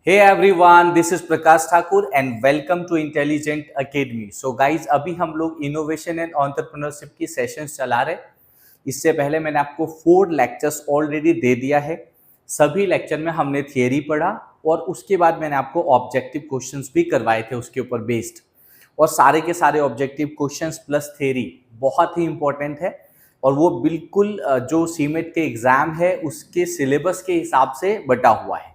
Hey everyone, this is Prakash Thakur and welcome to Intelligent Academy. So guys, अभी हम लोग innovation and entrepreneurship की sessions चला रहे। इससे पहले मैंने आपको 4 लेक्चर्स ऑलरेडी दे दिया है। सभी लेक्चर में हमने थियरी पढ़ा और उसके बाद मैंने आपको ऑब्जेक्टिव क्वेश्चंस भी करवाए थे उसके ऊपर बेस्ड। और सारे के सारे ऑब्जेक्टिव क्वेश्चंस प्लस थियरी बहुत ही इंपॉर्टेंट है और वो बिल्कुल जो सीमेट के एग्जाम है उसके सिलेबस के हिसाब से बटा हुआ है।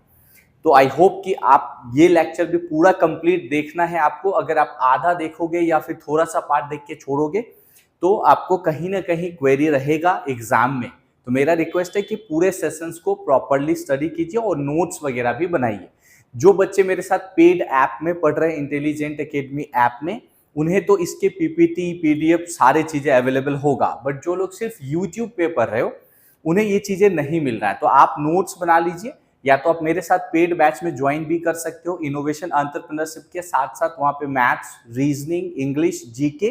तो आई होप कि आप ये लेक्चर भी पूरा कंप्लीट देखना है आपको। अगर आप आधा देखोगे या फिर थोड़ा सा पार्ट देख के छोड़ोगे तो आपको कहीं ना कहीं क्वेरी रहेगा एग्जाम में। तो मेरा रिक्वेस्ट है कि पूरे सेशंस को प्रॉपरली स्टडी कीजिए और नोट्स वगैरह भी बनाइए। जो बच्चे मेरे साथ पेड ऐप में पढ़ रहे हैं, इंटेलिजेंट एकेडमी ऐप में, उन्हें तो इसके पीपीटी पीडीएफ सारे चीजें अवेलेबल होगा, बट जो लोग सिर्फ यूट्यूब पे पढ़ रहे हो उन्हें ये चीजें नहीं मिल रहा है। तो आप नोट्स बना लीजिए या तो आप मेरे साथ पेड बैच में ज्वाइन भी कर सकते हो। इनोवेशन एंटरप्रेन्योरशिप के साथ साथ वहां पे मैथ्स, रीजनिंग, इंग्लिश, जीके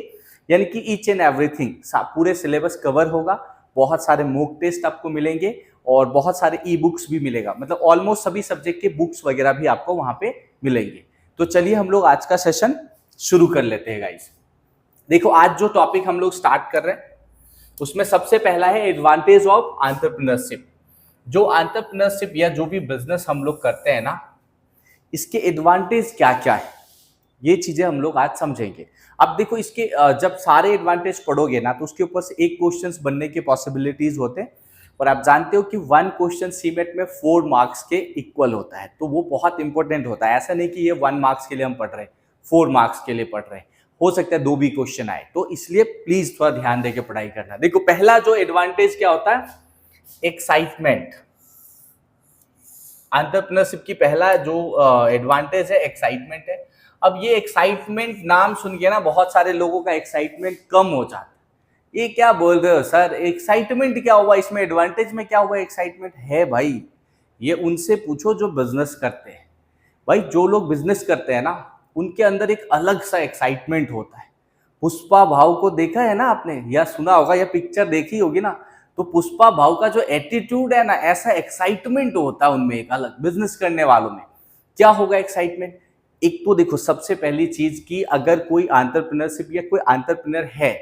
यानी कि ईच एंड एवरीथिंग पूरे सिलेबस कवर होगा। बहुत सारे मॉक टेस्ट आपको मिलेंगे और बहुत सारे ई बुक्स भी मिलेगा, मतलब ऑलमोस्ट सभी सब्जेक्ट के बुक्स वगैरह भी आपको वहां पे मिलेंगे। तो चलिए हम लोग आज का सेशन शुरू कर लेते हैं गाइस। देखो, आज जो टॉपिक हम लोग स्टार्ट कर रहे हैं उसमें सबसे पहला है एडवांटेज ऑफ एंटरप्रेन्योरशिप। जो एंटरप्रेन्योरशिप या जो भी बिजनेस हम लोग करते हैं ना, इसके एडवांटेज क्या क्या है, ये चीजें हम लोग आज समझेंगे। अब देखो, इसके जब सारे एडवांटेज पढ़ोगे ना तो उसके ऊपर से एक क्वेश्चन बनने के पॉसिबिलिटीज होते हैं। और आप जानते हो कि 1 क्वेश्चन सीमेट में 4 मार्क्स के इक्वल होता है, तो वो बहुत इंपॉर्टेंट होता है। ऐसा नहीं कि ये 1 मार्क्स के लिए हम पढ़ रहे हैं, 4 मार्क्स के लिए पढ़ रहे हैं, हो सकता है 2 भी क्वेश्चन आए। तो इसलिए प्लीज थोड़ा ध्यान देके पढ़ाई करना। देखो, पहला जो एडवांटेज क्या होता है, एक्साइटमेंट। एंटरप्रेन्योरशिप की पहला जो एडवांटेज है एक्साइटमेंट है। अब ये एक्साइटमेंट नाम सुन के ना बहुत सारे लोगों का एक्साइटमेंट कम हो जाता है। ये क्या बोल रहे हो सर, एक्साइटमेंट क्या हुआ इसमें, एडवांटेज में क्या हुआ, एक्साइटमेंट है भाई। ये उनसे पूछो जो बिजनेस करते हैं। भाई, जो लोग बिजनेस करते हैं ना उनके अंदर एक अलग सा एक्साइटमेंट होता है। पुष्पा भाव को देखा है ना आपने, या सुना होगा, या पिक्चर देखी होगी ना, तो पुष्पा भाव का जो एटीट्यूड है ना, ऐसा एक्साइटमेंट होता है उनमें एक अलग। बिजनेस करने वालों में क्या होगा एक्साइटमेंट, एक तो देखो सबसे पहली चीज की, अगर कोई एंटरप्रेन्योरशिप या कोई एंटरप्रेन्योर है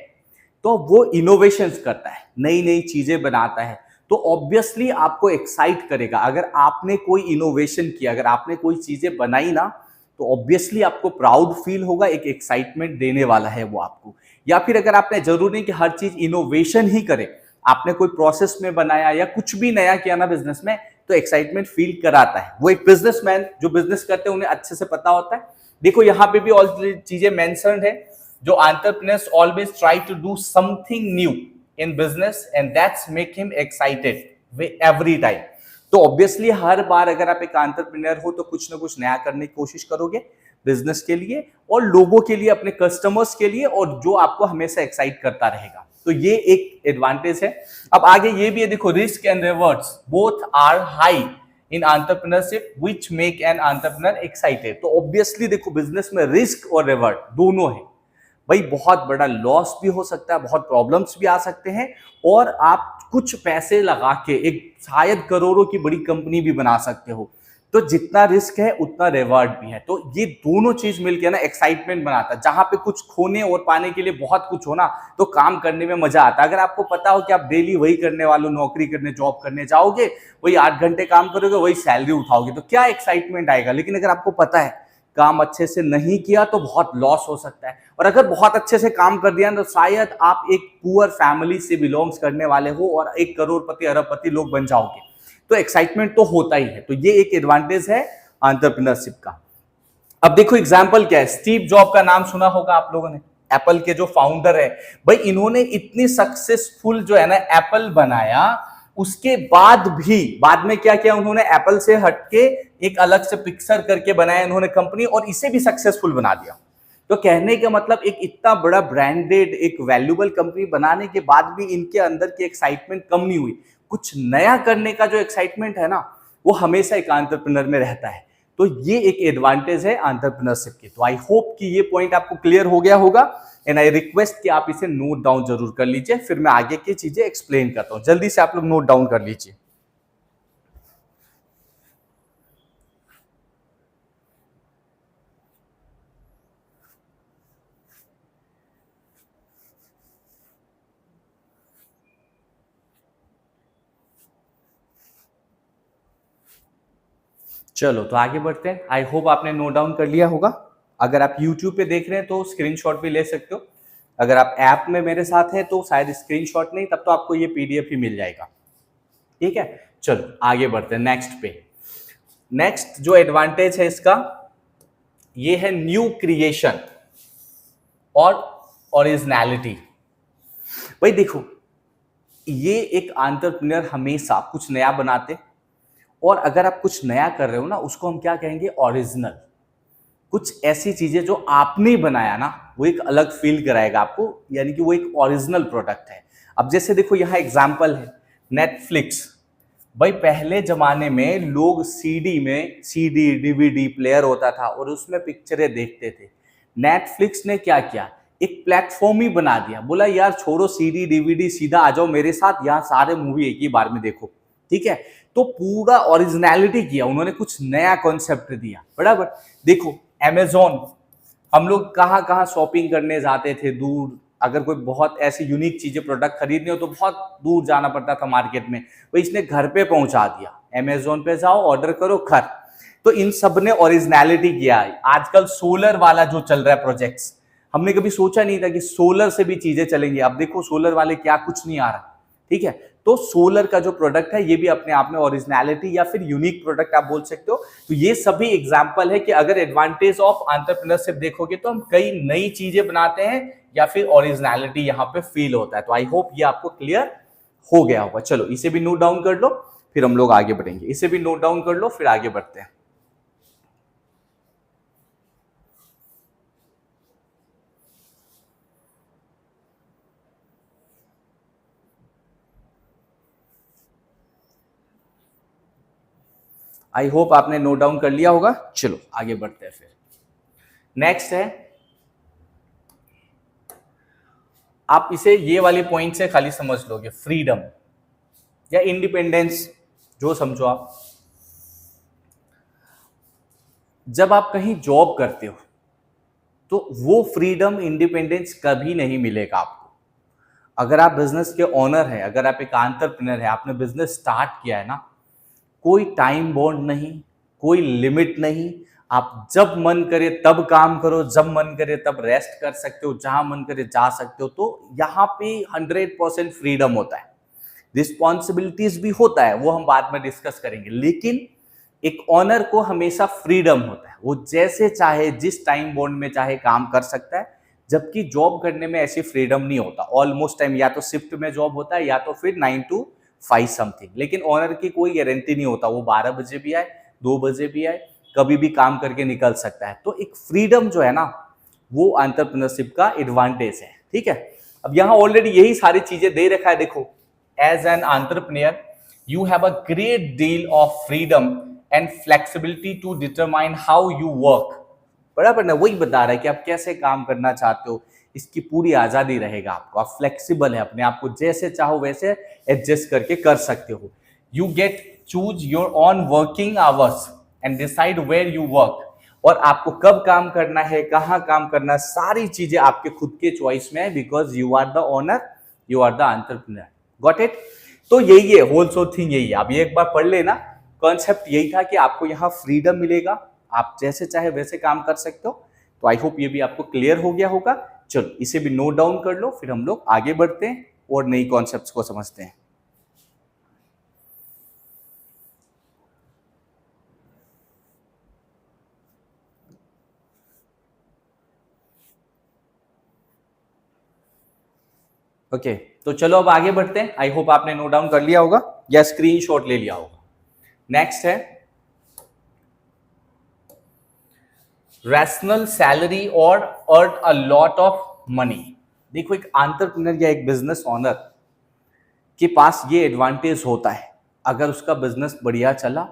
तो वो इनोवेशंस करता है, नई नई चीजें बनाता है, तो ऑब्वियसली आपको एक्साइट करेगा। अगर आपने कोई इनोवेशन किया, अगर आपने कोई चीजें बनाई ना, तो ऑब्वियसली आपको प्राउड फील होगा, एक एक्साइटमेंट देने वाला है वो आपको। या फिर अगर आपने, जरूरी नहीं कि हर चीज इनोवेशन ही करे, आपने कोई प्रोसेस में बनाया या कुछ भी नया किया ना बिजनेस में, तो एक्साइटमेंट फील कराता है। वो एक बिजनेसमैन जो बिजनेस करते हैं उन्हें अच्छे से पता होता है। देखो, यहाँ पे भी ऑल चीजें मेंशन्ड है। जो entrepreneurs always try to do something new in business and that's make him excited every time. तो ऑब्वियसली हर बार अगर आप एक एंटरप्रेन्योर हो तो कुछ ना कुछ नया करने की कोशिश करोगे बिजनेस के लिए और लोगों के लिए, अपने कस्टमर्स के लिए, और जो आपको हमेशा एक्साइट करता रहेगा। तो ये एक एडवांटेज है। अब आगे ये भी है, देखो, risk and rewards both are high in entrepreneurship which make an entrepreneur excited. तो ऑब्वियसली देखो, बिजनेस में रिस्क और रिवॉर्ड दोनों है भाई। बहुत बड़ा लॉस भी हो सकता है, बहुत प्रॉब्लम्स भी आ सकते हैं, और आप कुछ पैसे लगा के एक शायद करोड़ों की बड़ी कंपनी भी बना सकते हो। तो जितना रिस्क है उतना रिवॉर्ड भी है। तो ये दोनों चीज मिलकर ना एक्साइटमेंट बनाता है। जहां पे कुछ खोने और पाने के लिए बहुत कुछ हो ना, तो काम करने में मजा आता है। अगर आपको पता हो कि आप डेली वही करने वालों, नौकरी करने, जॉब करने जाओगे, वही 8 घंटे काम करोगे, वही सैलरी उठाओगे, तो क्या एक्साइटमेंट आएगा। लेकिन अगर आपको पता है काम अच्छे से नहीं किया तो बहुत लॉस हो सकता है, और अगर बहुत अच्छे से काम कर दिया तो शायद आप एक पुअर फैमिली से बिलोंग्स करने वाले हो और एक करोड़पति अरबपति लोग बन जाओगे। तो एक्साइटमेंट तो होता ही है। तो ये एक एडवांटेज है एंटरप्रेन्योरशिप का। अब देखो एग्जांपल क्या है, स्टीव जॉब का नाम सुना होगा आप लोगों ने, एप्पल के जो फाउंडर है भाई। इन्होंने इतनी सक्सेसफुल जो है ना एप्पल बनाया, उसके बाद भी बाद में क्या किया उन्होंने, एप्पल से हटके एक अलग से पिक्सर करके बनाया इन्होंने कंपनी, और इसे भी सक्सेसफुल बना दिया। तो कहने का मतलब, एक इतना बड़ा ब्रांडेड, एक वैल्यूबल कंपनी बनाने के बाद भी इनके अंदर की एक्साइटमेंट कम नहीं हुई। कुछ नया करने का जो एक्साइटमेंट है ना, वो हमेशा एक एंटरप्रेन्योर में रहता है। तो ये एक एडवांटेज है एंटरप्रेन्योरशिप की। तो आई होप कि ये पॉइंट आपको क्लियर हो गया होगा, एंड आई रिक्वेस्ट कि आप इसे नोट डाउन जरूर कर लीजिए, फिर मैं आगे की चीजें एक्सप्लेन करता हूं। जल्दी से आप लोग नोट डाउन कर लीजिए। चलो तो आगे बढ़ते हैं। आई होप आपने नोट डाउन कर लिया होगा। अगर आप YouTube पे देख रहे हैं तो स्क्रीनशॉट भी ले सकते हो। अगर आप ऐप में मेरे साथ हैं तो शायद स्क्रीनशॉट नहीं, तब तो आपको ये PDF ही मिल जाएगा। ठीक है, चलो आगे बढ़ते हैं नेक्स्ट पे। नेक्स्ट जो एडवांटेज है इसका, ये है न्यू क्रिएशन और ओरिजिनलिटी। भाई देखो, ये एक एंटरप्रेन्योर हमेशा कुछ नया बनाते, और अगर आप कुछ नया कर रहे हो ना, उसको हम क्या कहेंगे, ओरिजिनल। कुछ ऐसी चीजें जो आपने बनाया ना, वो एक अलग फील कराएगा आपको, यानी कि वो एक ओरिजिनल प्रोडक्ट है। अब जैसे देखो यहाँ एग्जांपल है नेटफ्लिक्स। भाई पहले जमाने में लोग सीडी डीवीडी प्लेयर होता था और उसमें पिक्चरें देखते थे। नेटफ्लिक्स ने क्या किया, एक प्लेटफॉर्म ही बना दिया, बोला यार छोड़ो सीडी डीवीडी, सीधा आ जाओ मेरे साथ, यहाँ सारे मूवी एक ही बार में देखो। ठीक है, तो पूरा ओरिजिनलिटी किया उन्होंने, कुछ नया कॉन्सेप्ट दिया। बराबर देखो अमेजोन, हम लोग कहाँ कहाँ शॉपिंग करने जाते थे दूर, अगर कोई बहुत ऐसी यूनिक चीजें प्रोडक्ट खरीदनी हो तो बहुत दूर जाना पड़ता था मार्केट में, वो इसने घर पे पहुंचा दिया। अमेजोन पे जाओ, ऑर्डर करो, घर। तो इन सब ने ओरिजिनलिटी किया है। आजकल सोलर वाला जो चल रहा है प्रोजेक्ट्स, हमने कभी सोचा नहीं था कि सोलर से भी चीजें चलेंगी। अब देखो सोलर वाले क्या कुछ नहीं आ रहा। ठीक है, तो सोलर का जो प्रोडक्ट है ये भी अपने आप में ओरिजिनलिटी या फिर यूनिक प्रोडक्ट आप बोल सकते हो। तो ये सभी एग्जांपल है कि अगर एडवांटेज ऑफ एंटरप्रेन्योरशिप देखोगे तो हम कई नई चीजें बनाते हैं या फिर ओरिजिनलिटी यहाँ पे फील होता है। तो आई होप ये आपको क्लियर हो गया होगा। चलो इसे भी नोट डाउन कर लो, फिर हम लोग आगे बढ़ेंगे। इसे भी नोट डाउन कर लो, फिर आगे बढ़ते हैं। आई होप आपने नोट डाउन कर लिया होगा। चलो आगे बढ़ते हैं फिर। नेक्स्ट है, आप इसे ये वाले पॉइंट से खाली समझ लोगे, फ्रीडम या इंडिपेंडेंस, जो समझो आप। जब आप कहीं जॉब करते हो तो वो फ्रीडम इंडिपेंडेंस कभी नहीं मिलेगा आपको। अगर आप बिजनेस के ओनर हैं, अगर आप एक एंटरप्रेन्योर है, आपने बिजनेस स्टार्ट किया है ना, कोई टाइम बॉन्ड नहीं, कोई लिमिट नहीं। आप जब मन करे तब काम करो, जब मन करे तब रेस्ट कर सकते हो, जहां मन करे जा सकते हो। तो यहाँ पे 100% फ्रीडम होता है। रिस्पॉन्सिबिलिटीज भी होता है, वो हम बाद में डिस्कस करेंगे, लेकिन एक ऑनर को हमेशा फ्रीडम होता है। वो जैसे चाहे, जिस टाइम बॉन्ड में चाहे काम कर सकता है। जबकि जॉब करने में ऐसी फ्रीडम नहीं होता। ऑलमोस्ट टाइम या तो शिफ्ट में जॉब होता है या तो फिर 9 to 5 समथिंग। लेकिन ऑनर की कोई गारंटी नहीं होता, वो 12 बजे भी आए, 2 बजे भी आए, कभी भी काम करके निकल सकता है। तो एक फ्रीडम जो है ना, वो एंटरप्रेन्योरशिप का एडवांटेज है। ठीक है, अब यहाँ ऑलरेडी यही सारी चीजें दे रखा है। देखो, as an entrepreneur you have a great deal of freedom and flexibility to determine how you work. बराबर ना, वही बता रहा है कि आप कैसे काम करना चाहते हो, इसकी पूरी आजादी रहेगा आपको। आप फ्लेक्सिबल है, अपने आप को जैसे चाहो वैसे एडजस्ट करके कर सकते हो। You get choose your own working hours and decide where you work. और आपको कब काम करना है, कहाँ काम करना है, सारी चीजें आपके खुद के चॉइस में है, because you are the owner, you are the entrepreneur. Got it? तो यही है, होल सोल थिंग यही है। आप ये एक बार पढ़ लेना, कॉन्सेप्ट यही था कि आपको यहाँ फ्रीडम मिलेगा, आप जैसे चाहे वैसे काम कर सकते हो। तो आई होप ये भी आपको क्लियर हो गया होगा। चलो इसे भी नोट डाउन कर लो, फिर हम लोग आगे बढ़ते हैं और नई कॉन्सेप्ट्स को समझते हैं। ओके, तो चलो अब आगे बढ़ते हैं। आई होप आपने नोट डाउन कर लिया होगा या स्क्रीनशॉट ले लिया होगा। नेक्स्ट है रैशनल सैलरी और earn a lot of money. देखो, एक एंटरप्रेन्योर या एक बिजनेस ऑनर के पास ये एडवांटेज होता है, अगर उसका बिजनेस बढ़िया चला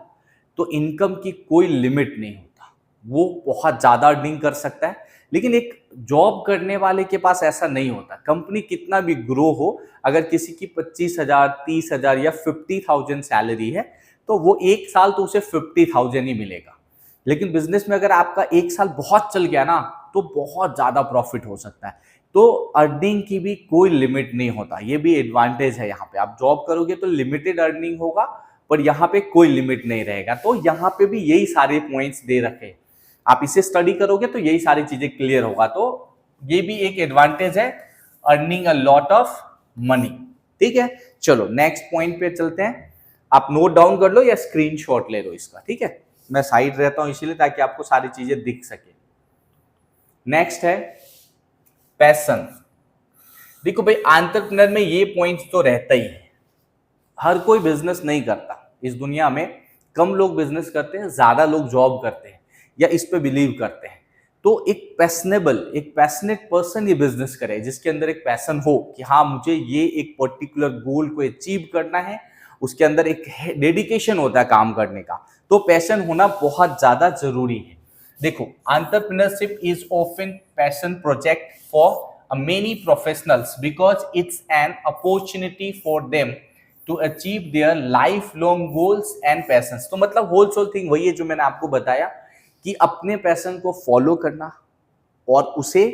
तो इनकम की कोई लिमिट नहीं होता, वो बहुत ज़्यादा अर्निंग कर सकता है। लेकिन एक जॉब करने वाले के पास ऐसा नहीं होता। कंपनी कितना भी ग्रो हो, अगर किसी की 25,000, 30,000 या 50,000 सैलरी है तो वो एक साल तो उसे 50,000 ही मिलेगा। लेकिन बिजनेस में अगर आपका एक साल बहुत चल गया ना, तो बहुत ज़्यादा प्रॉफिट हो सकता है। तो अर्निंग की भी कोई लिमिट नहीं होता, ये भी एडवांटेज है। यहाँ पे आप जॉब करोगे तो लिमिटेड अर्निंग होगा, पर यहाँ पे कोई लिमिट नहीं रहेगा। तो यहाँ पे भी यही सारे पॉइंट्स दे रखे हैं, आप इसे स्टडी करोगे तो यही सारी चीजें क्लियर होगा। तो ये भी एक एडवांटेज है, earning a lot of money. ठीक है, चलो नेक्स्ट पॉइंट पे चलते हैं। आप नोट डाउन कर लो या स्क्रीनशॉट ले लो इसका, ठीक है, मैं साइड रहता हूं इसीलिए ताकि आपको सारी चीजें दिख सके। नेक्स्ट है पैशन। देखो भाई, एंटरप्रेन्योर में ये पॉइंट तो रहता ही है, हर कोई बिजनेस नहीं करता इस दुनिया में, कम लोग बिजनेस करते हैं, ज्यादा लोग जॉब करते हैं या इस पे बिलीव करते हैं। तो एक पैशनेट पर्सन ये बिजनेस करे जिसके अंदर एक पैशन हो कि हाँ मुझे ये एक पर्टिकुलर गोल को अचीव करना है, उसके अंदर एक डेडिकेशन होता है काम करने का, तो पैशन होना बहुत ज्यादा जरूरी है। देखो, entrepreneurship is often passion project for many professionals because it's an opportunity for them to achieve their life long goals and passions. तो मतलब होल थिंग वही है जो मैंने आपको बताया कि अपने पैशन को फॉलो करना और उसे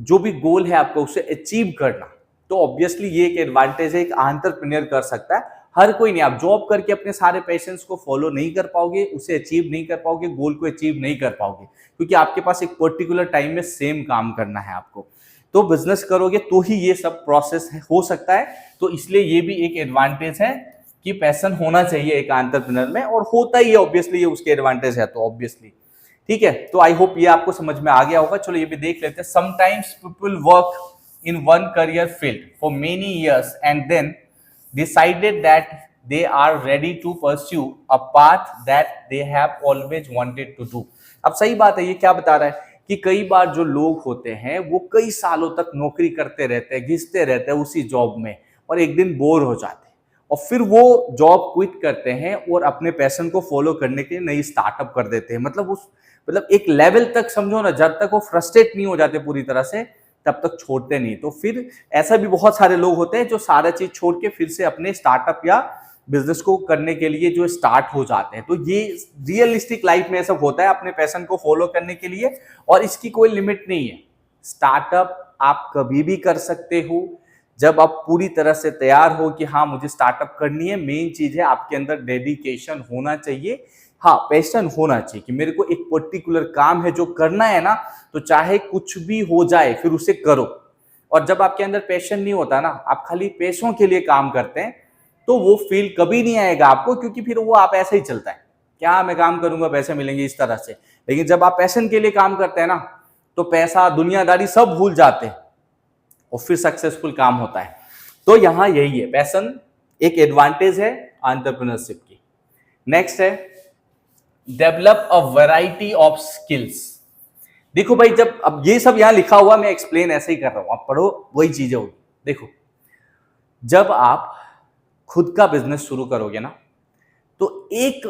जो भी गोल है आपको उसे अचीव करना। तो ऑब्वियसली ये एक एडवांटेज है, एक एंटरप्रेन्योर कर सकता है, हर कोई नहीं। आप जॉब करके अपने सारे पैशंस को फॉलो नहीं कर पाओगे, उसे अचीव नहीं कर पाओगे, गोल को अचीव नहीं कर पाओगे, क्योंकि आपके पास एक पर्टिकुलर टाइम में सेम काम करना है आपको। तो बिजनेस करोगे तो ही ये सब प्रोसेस हो सकता है। तो इसलिए ये भी एक एडवांटेज है कि पैशन होना चाहिए एक एंटरप्रेन्योर में, और होता ही है ऑब्वियसली, ये उसके एडवांटेज है तो ऑब्वियसली। ठीक है, तो आई होप ये आपको समझ में आ गया होगा। चलो ये भी देख लेते हैं। Sometimes people work in one career field for many years and then decided that they are ready to pursue a path that they have always wanted to do। अब सही बात है, ये क्या बता रहा है कि कई बार जो लोग होते हैं वो कई सालों तक नौकरी करते रहते हैं, घिसते रहते हैं उसी जॉब में, और एक दिन बोर हो जाते हैं और फिर वो जॉब क्विट करते हैं और अपने पैशन को फॉलो करने के लिए नई स्टार्टअप कर देते हैं। मतलब एक लेवल तक समझो ना, जब तक वो फ्रस्ट्रेट नहीं हो जाते पूरी तरह से तब तक छोड़ते नहीं। तो फिर ऐसा भी बहुत सारे लोग होते हैं जो सारा चीज छोड़ के फिर से अपने स्टार्टअप या बिजनेस को करने के लिए जो स्टार्ट हो जाते हैं। तो ये रियलिस्टिक लाइफ में ऐसा होता है अपने पैशन को फॉलो करने के लिए, और इसकी कोई लिमिट नहीं है। स्टार्टअप आप कभी भी कर सकते हो जब आप पूरी तरह से तैयार हो कि हाँ मुझे स्टार्टअप करनी है। मेन चीज है आपके अंदर डेडिकेशन होना चाहिए, हाँ पैशन होना चाहिए कि मेरे को एक पर्टिकुलर काम है जो करना है ना, तो चाहे कुछ भी हो जाए फिर उसे करो। और जब आपके अंदर पैशन नहीं होता ना, आप खाली पैसों के लिए काम करते हैं, तो वो फील कभी नहीं आएगा आपको, क्योंकि फिर वो आप ऐसे ही चलता है, क्या मैं काम करूंगा पैसे मिलेंगे इस तरह से। लेकिन जब आप पैशन के लिए काम करते हैं ना, तो पैसा दुनियादारी सब भूल जाते हैं और फिर सक्सेसफुल काम होता है। तो यहां यही है, पैशन एक एडवांटेज है एंटरप्रेन्योरशिप की। नेक्स्ट है develop a variety of skills. देखो भाई, जब अब ये सब यहां लिखा हुआ मैं एक्सप्लेन ऐसे ही कर रहा हूं, आप पढ़ो वही चीजें होगी। देखो, जब आप खुद का बिजनेस शुरू करोगे ना, तो एक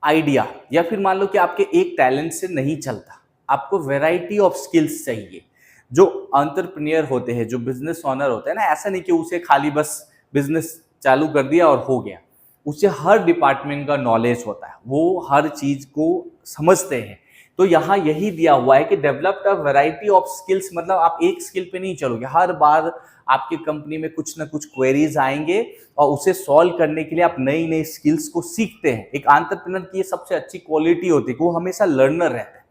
आइडिया या फिर मान लो कि आपके एक टैलेंट से नहीं चलता, आपको वैरायटी ऑफ स्किल्स चाहिए। जो एंटरप्रेन्योर होते हैं, जो बिजनेस ओनर होते हैं ना, ऐसा नहीं कि उसे खाली बस बिजनेस चालू कर दिया और हो गया, उसे हर डिपार्टमेंट का नॉलेज होता है, वो हर चीज को समझते हैं। तो यहाँ यही दिया हुआ है कि develop a variety of skills, मतलब आप एक स्किल पे नहीं चलोगे, हर बार आपकी कंपनी में कुछ ना कुछ क्वेरीज आएंगे और उसे सॉल्व करने के लिए आप नई नई स्किल्स को सीखते हैं। एक एंटरप्रेन्योर की ये सबसे अच्छी क्वालिटी होती है कि वो हमेशा लर्नर रहता है,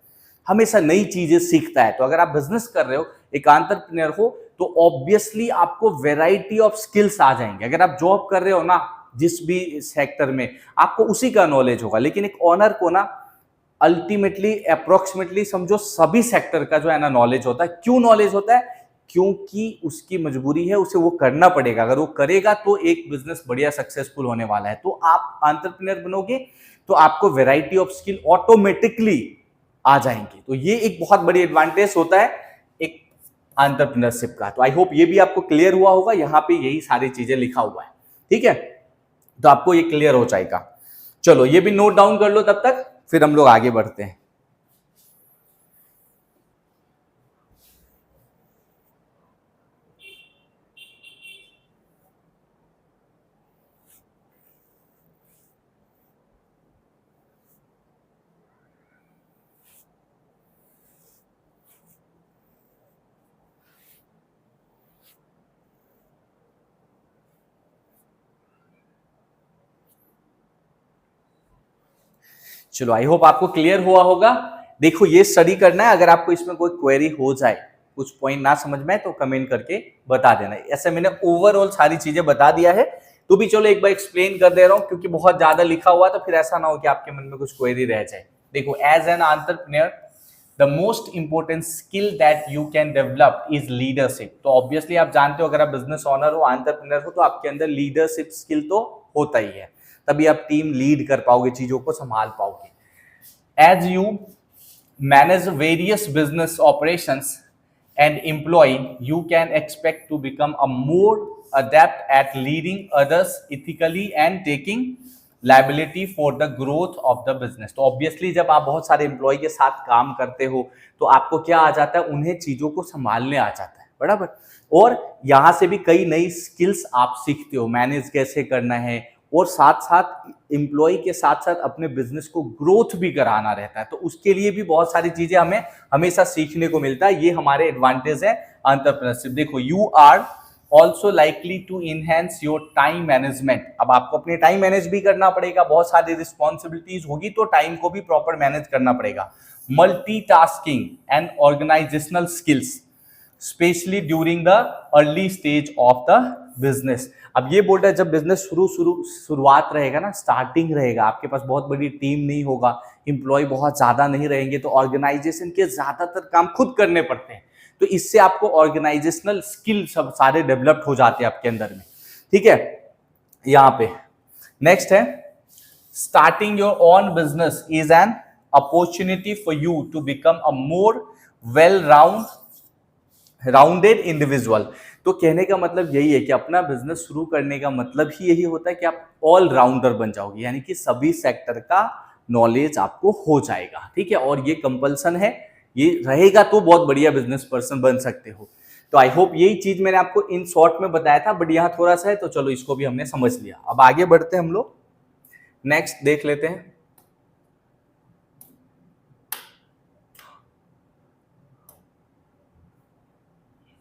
हमेशा नई चीजें सीखता है। तो अगर आप बिजनेस कर रहे हो, एक एंटरप्रेन्योर हो, तो ऑब्वियसली आपको वैरायटी ऑफ स्किल्स आ जाएंगे। अगर आप जॉब कर रहे हो ना जिस भी सेक्टर में, आपको उसी का नॉलेज होगा। लेकिन एक ओनर को ना अल्टीमेटली अप्रोक्सीमेटली समझो सभी सेक्टर का जो है ना नॉलेज होता है। क्यों नॉलेज होता है? क्योंकि उसकी मजबूरी है, उसे वो करना पड़ेगा। अगर वो करेगा तो एक बिजनेस बढ़िया सक्सेसफुल होने वाला है। तो आप एंटरप्रेन्योर बनोगे तो आपको वैरायटी ऑफ स्किल ऑटोमेटिकली आ जाएंगे। तो ये एक बहुत बड़ी एडवांटेज होता है एक एंटरप्रेन्योरशिप का। तो आई होप ये भी आपको क्लियर हुआ होगा, यहाँ पे यही सारी चीजें लिखा हुआ है, ठीक है। तो आपको ये क्लियर हो जाएगा। चलो ये भी नोट डाउन कर लो तब तक, फिर हम लोग आगे बढ़ते हैं। चलो आई होप आपको क्लियर हुआ होगा। देखो ये स्टडी करना है, अगर आपको इसमें कोई क्वेरी हो जाए, कुछ पॉइंट ना समझ में आए तो कमेंट करके बता देना। ऐसे मैंने ओवरऑल सारी चीजें बता दिया है, तो भी चलो एक बार एक्सप्लेन कर दे रहा हूं, क्योंकि बहुत ज्यादा लिखा हुआ तो फिर ऐसा ना हो कि आपके मन में कुछ क्वेरी रह जाए। देखो, as an entrepreneur the most important skill that you can develop is leadership. तो ऑब्वियसली आप जानते हो, अगर आप बिजनेस ओनर हो, एंटरप्रेन्योर हो, तो आपके अंदर लीडरशिप स्किल तो होता ही है, तभी आप टीम लीड कर पाओगे, चीजों को संभाल पाओगे। As you manage various business operations and employee, you can expect to become a more adept at leading others ethically and taking liability for the growth of the business। तो obviously जब आप बहुत सारे एम्प्लॉय के साथ काम करते हो तो आपको क्या आ जाता है, उन्हें चीजों को संभालने आ जाता है, बराबर। और यहां से भी कई नई स्किल्स आप सीखते हो, मैनेज कैसे करना है, और साथ साथ एम्प्लॉय के साथ साथ अपने बिजनेस को ग्रोथ भी कराना रहता है। तो उसके लिए भी बहुत सारी चीजें हमें हमेशा सीखने को मिलता है। ये हमारे एडवांटेज है एंटरप्रेन्योरशिप। देखो, you are also likely to enhance your time management. अब आपको अपने टाइम मैनेज भी करना पड़ेगा, बहुत सारी रिस्पॉन्सिबिलिटीज होगी तो टाइम को भी प्रॉपर मैनेज करना पड़ेगा। Multitasking and organisational skills specially during the early stage of the business. अब ये बोल रहा है, जब बिजनेस शुरुआत रहेगा ना, स्टार्टिंग रहेगा, आपके पास बहुत बड़ी टीम नहीं होगा, एम्प्लॉय बहुत ज्यादा नहीं रहेंगे, तो ऑर्गेनाइजेशन के ज्यादातर काम खुद करने पड़ते हैं। तो इससे आपको ऑर्गेनाइजेशनल स्किल सब सारे डेवलप्ड हो जाते हैं आपके अंदर में, ठीक है। यहाँ पे नेक्स्ट है, starting your own business is an opportunity for you to become a more well rounded individual. तो कहने का मतलब यही है कि अपना बिजनेस शुरू करने का मतलब ही यही होता है कि आप ऑल राउंडर बन जाओगे, यानी कि सभी सेक्टर का नॉलेज आपको हो जाएगा, ठीक है। और ये कंपल्सन है, ये रहेगा तो बहुत बढ़िया बिजनेस पर्सन बन सकते हो। तो आई होप यही चीज मैंने आपको इन शॉर्ट में बताया था, बट यहाँ थोड़ा सा है, तो चलो इसको भी हमने समझ लिया। अब आगे बढ़ते हैं हम लोग, नेक्स्ट देख लेते हैं।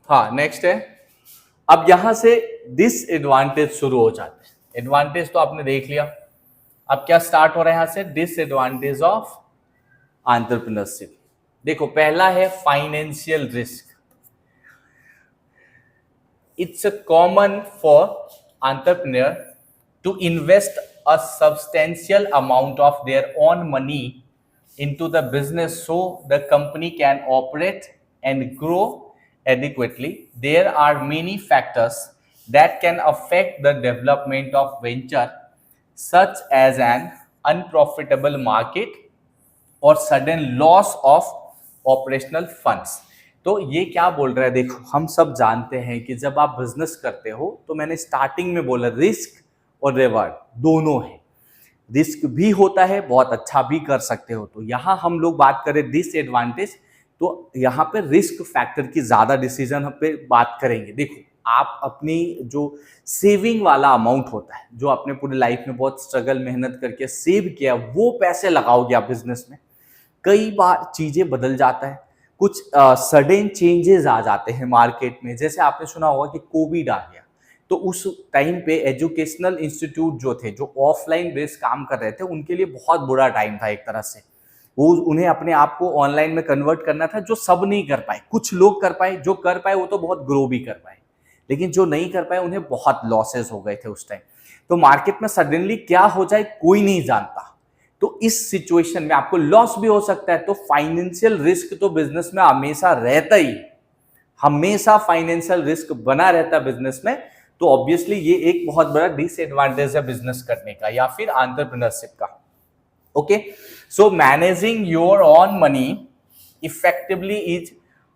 हाँ, नेक्स्ट है, अब यहां से डिसएडवांटेज शुरू हो जाते हैं। एडवांटेज तो आपने देख लिया, अब क्या स्टार्ट हो रहा है यहां से, डिसएडवांटेज ऑफ एंटरप्रेन्योरशिप। देखो, पहला है financial risk. It's common for entrepreneur to invest a substantial amount of their own money into the business so the company can operate and grow adequately. There are many factors that can affect the development of venture, such as an unprofitable market or sudden loss of operational funds। तो ये क्या बोल रहा है, देखो हम सब जानते हैं कि जब आप बिजनेस करते हो, तो मैंने स्टार्टिंग में बोला रिस्क और रिवार्ड दोनों है। रिस्क भी होता है, बहुत अच्छा भी कर सकते हो। तो यहाँ हम लोग बात करें डिसएडवांटेज, तो यहाँ पे रिस्क फैक्टर की ज्यादा डिसीजन पे बात करेंगे। देखो, आप अपनी जो सेविंग वाला अमाउंट होता है, जो आपने पूरी लाइफ में बहुत स्ट्रगल मेहनत करके सेव किया, वो पैसे लगाओगे आप बिजनेस में। कई बार चीजें बदल जाता है, कुछ सडन चेंजेस आ जाते हैं मार्केट में। जैसे आपने सुना होगा कि कोविड आ गया, तो उस टाइम पे एजुकेशनल इंस्टीट्यूट जो थे, जो ऑफलाइन बेस्ड काम कर रहे थे, उनके लिए बहुत बुरा टाइम था एक तरह से। वो उन्हें अपने आप को ऑनलाइन में कन्वर्ट करना था, जो सब नहीं कर पाए। कुछ लोग कर पाए, जो कर पाए वो तो बहुत ग्रो भी कर पाए, लेकिन जो नहीं कर पाए उन्हें बहुत लॉसेस हो गए थे उस टाइम। तो मार्केट में सडनली क्या हो जाए कोई नहीं जानता, तो इस सिचुएशन में आपको लॉस भी हो सकता है। तो फाइनेंशियल रिस्क तो बिजनेस में हमेशा रहता ही, हमेशा फाइनेंशियल रिस्क बना रहता है बिजनेस में। तो ऑब्वियसली ये एक बहुत बड़ा डिसएडवांटेज है बिजनेस करने का या फिर एंटरप्रेन्योरशिप का। Okay, so managing your own money effectively is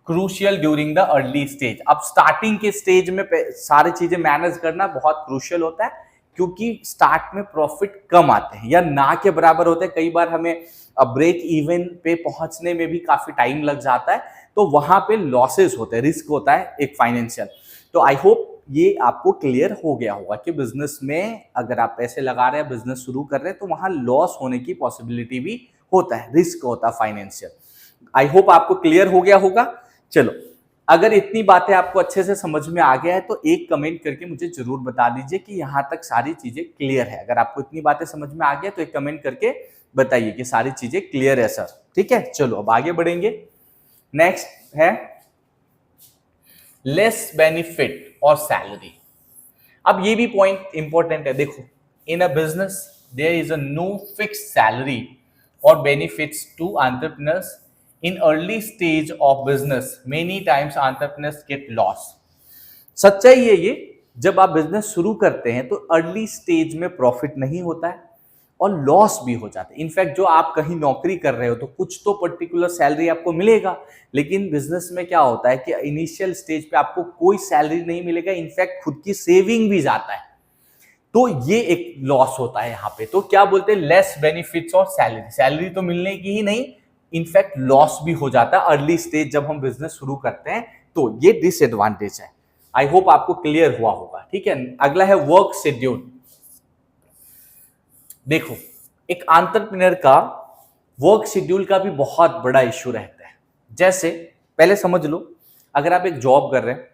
crucial during the early stage. अब स्टार्टिंग के स्टेज में सारी चीजें मैनेज करना बहुत क्रूशियल होता है, क्योंकि स्टार्ट में प्रॉफिट कम आते हैं या ना के बराबर होते हैं। कई बार हमें ब्रेक इवन पे पहुंचने में भी काफी टाइम लग जाता है, तो वहां पे लॉसेस होते हैं, रिस्क होता है एक फाइनेंशियल। तो आई होप ये आपको क्लियर हो गया होगा कि बिजनेस में अगर आप पैसे लगा रहे हैं, बिजनेस शुरू कर रहे हैं, तो वहां लॉस होने की पॉसिबिलिटी भी होता है, रिस्क होता है फाइनेंशियल। आई होप आपको क्लियर हो गया होगा। चलो अगर इतनी बातें आपको अच्छे से समझ में आ गया है तो एक कमेंट करके मुझे जरूर बता दीजिए कि यहाँ तक सारी चीजें क्लियर है। अगर आपको इतनी बातें समझ में आ गया तो एक कमेंट करके बताइए कि सारी चीजें क्लियर है सर। ठीक है, चलो अब आगे बढ़ेंगे। नेक्स्ट है लेस बेनिफिट और सैलरी। अब ये भी पॉइंट इंपॉर्टेंट है। देखो, in a business there is a no fixed salary और benefits to entrepreneurs in early stage of business many times entrepreneurs get lost। सच्चाई है ये, जब आप बिजनेस शुरू करते हैं तो अर्ली स्टेज में प्रॉफिट नहीं होता है और लॉस भी हो जाता है। इनफैक्ट जो आप कहीं नौकरी कर रहे हो तो कुछ तो पर्टिकुलर सैलरी आपको मिलेगा, लेकिन बिजनेस में क्या होता है कि इनिशियल स्टेज पे आपको कोई सैलरी नहीं मिलेगा, इनफैक्ट खुद की सेविंग भी जाता है, तो ये एक लॉस होता है यहाँ पे। तो क्या बोलते हैं, लेस बेनिफिट्स और सैलरी। सैलरी तो मिलने की ही नहीं, इनफैक्ट लॉस भी हो जाता है अर्ली स्टेज जब हम बिजनेस शुरू करते हैं, तो ये डिसएडवांटेज है। आई होप आपको क्लियर हुआ होगा। ठीक है, अगला है वर्क शेड्यूल। देखो, एक एंटरप्रेन्योर का वर्क शेड्यूल का भी बहुत बड़ा इश्यू रहता है। जैसे पहले समझ लो, अगर आप एक जॉब कर रहे हैं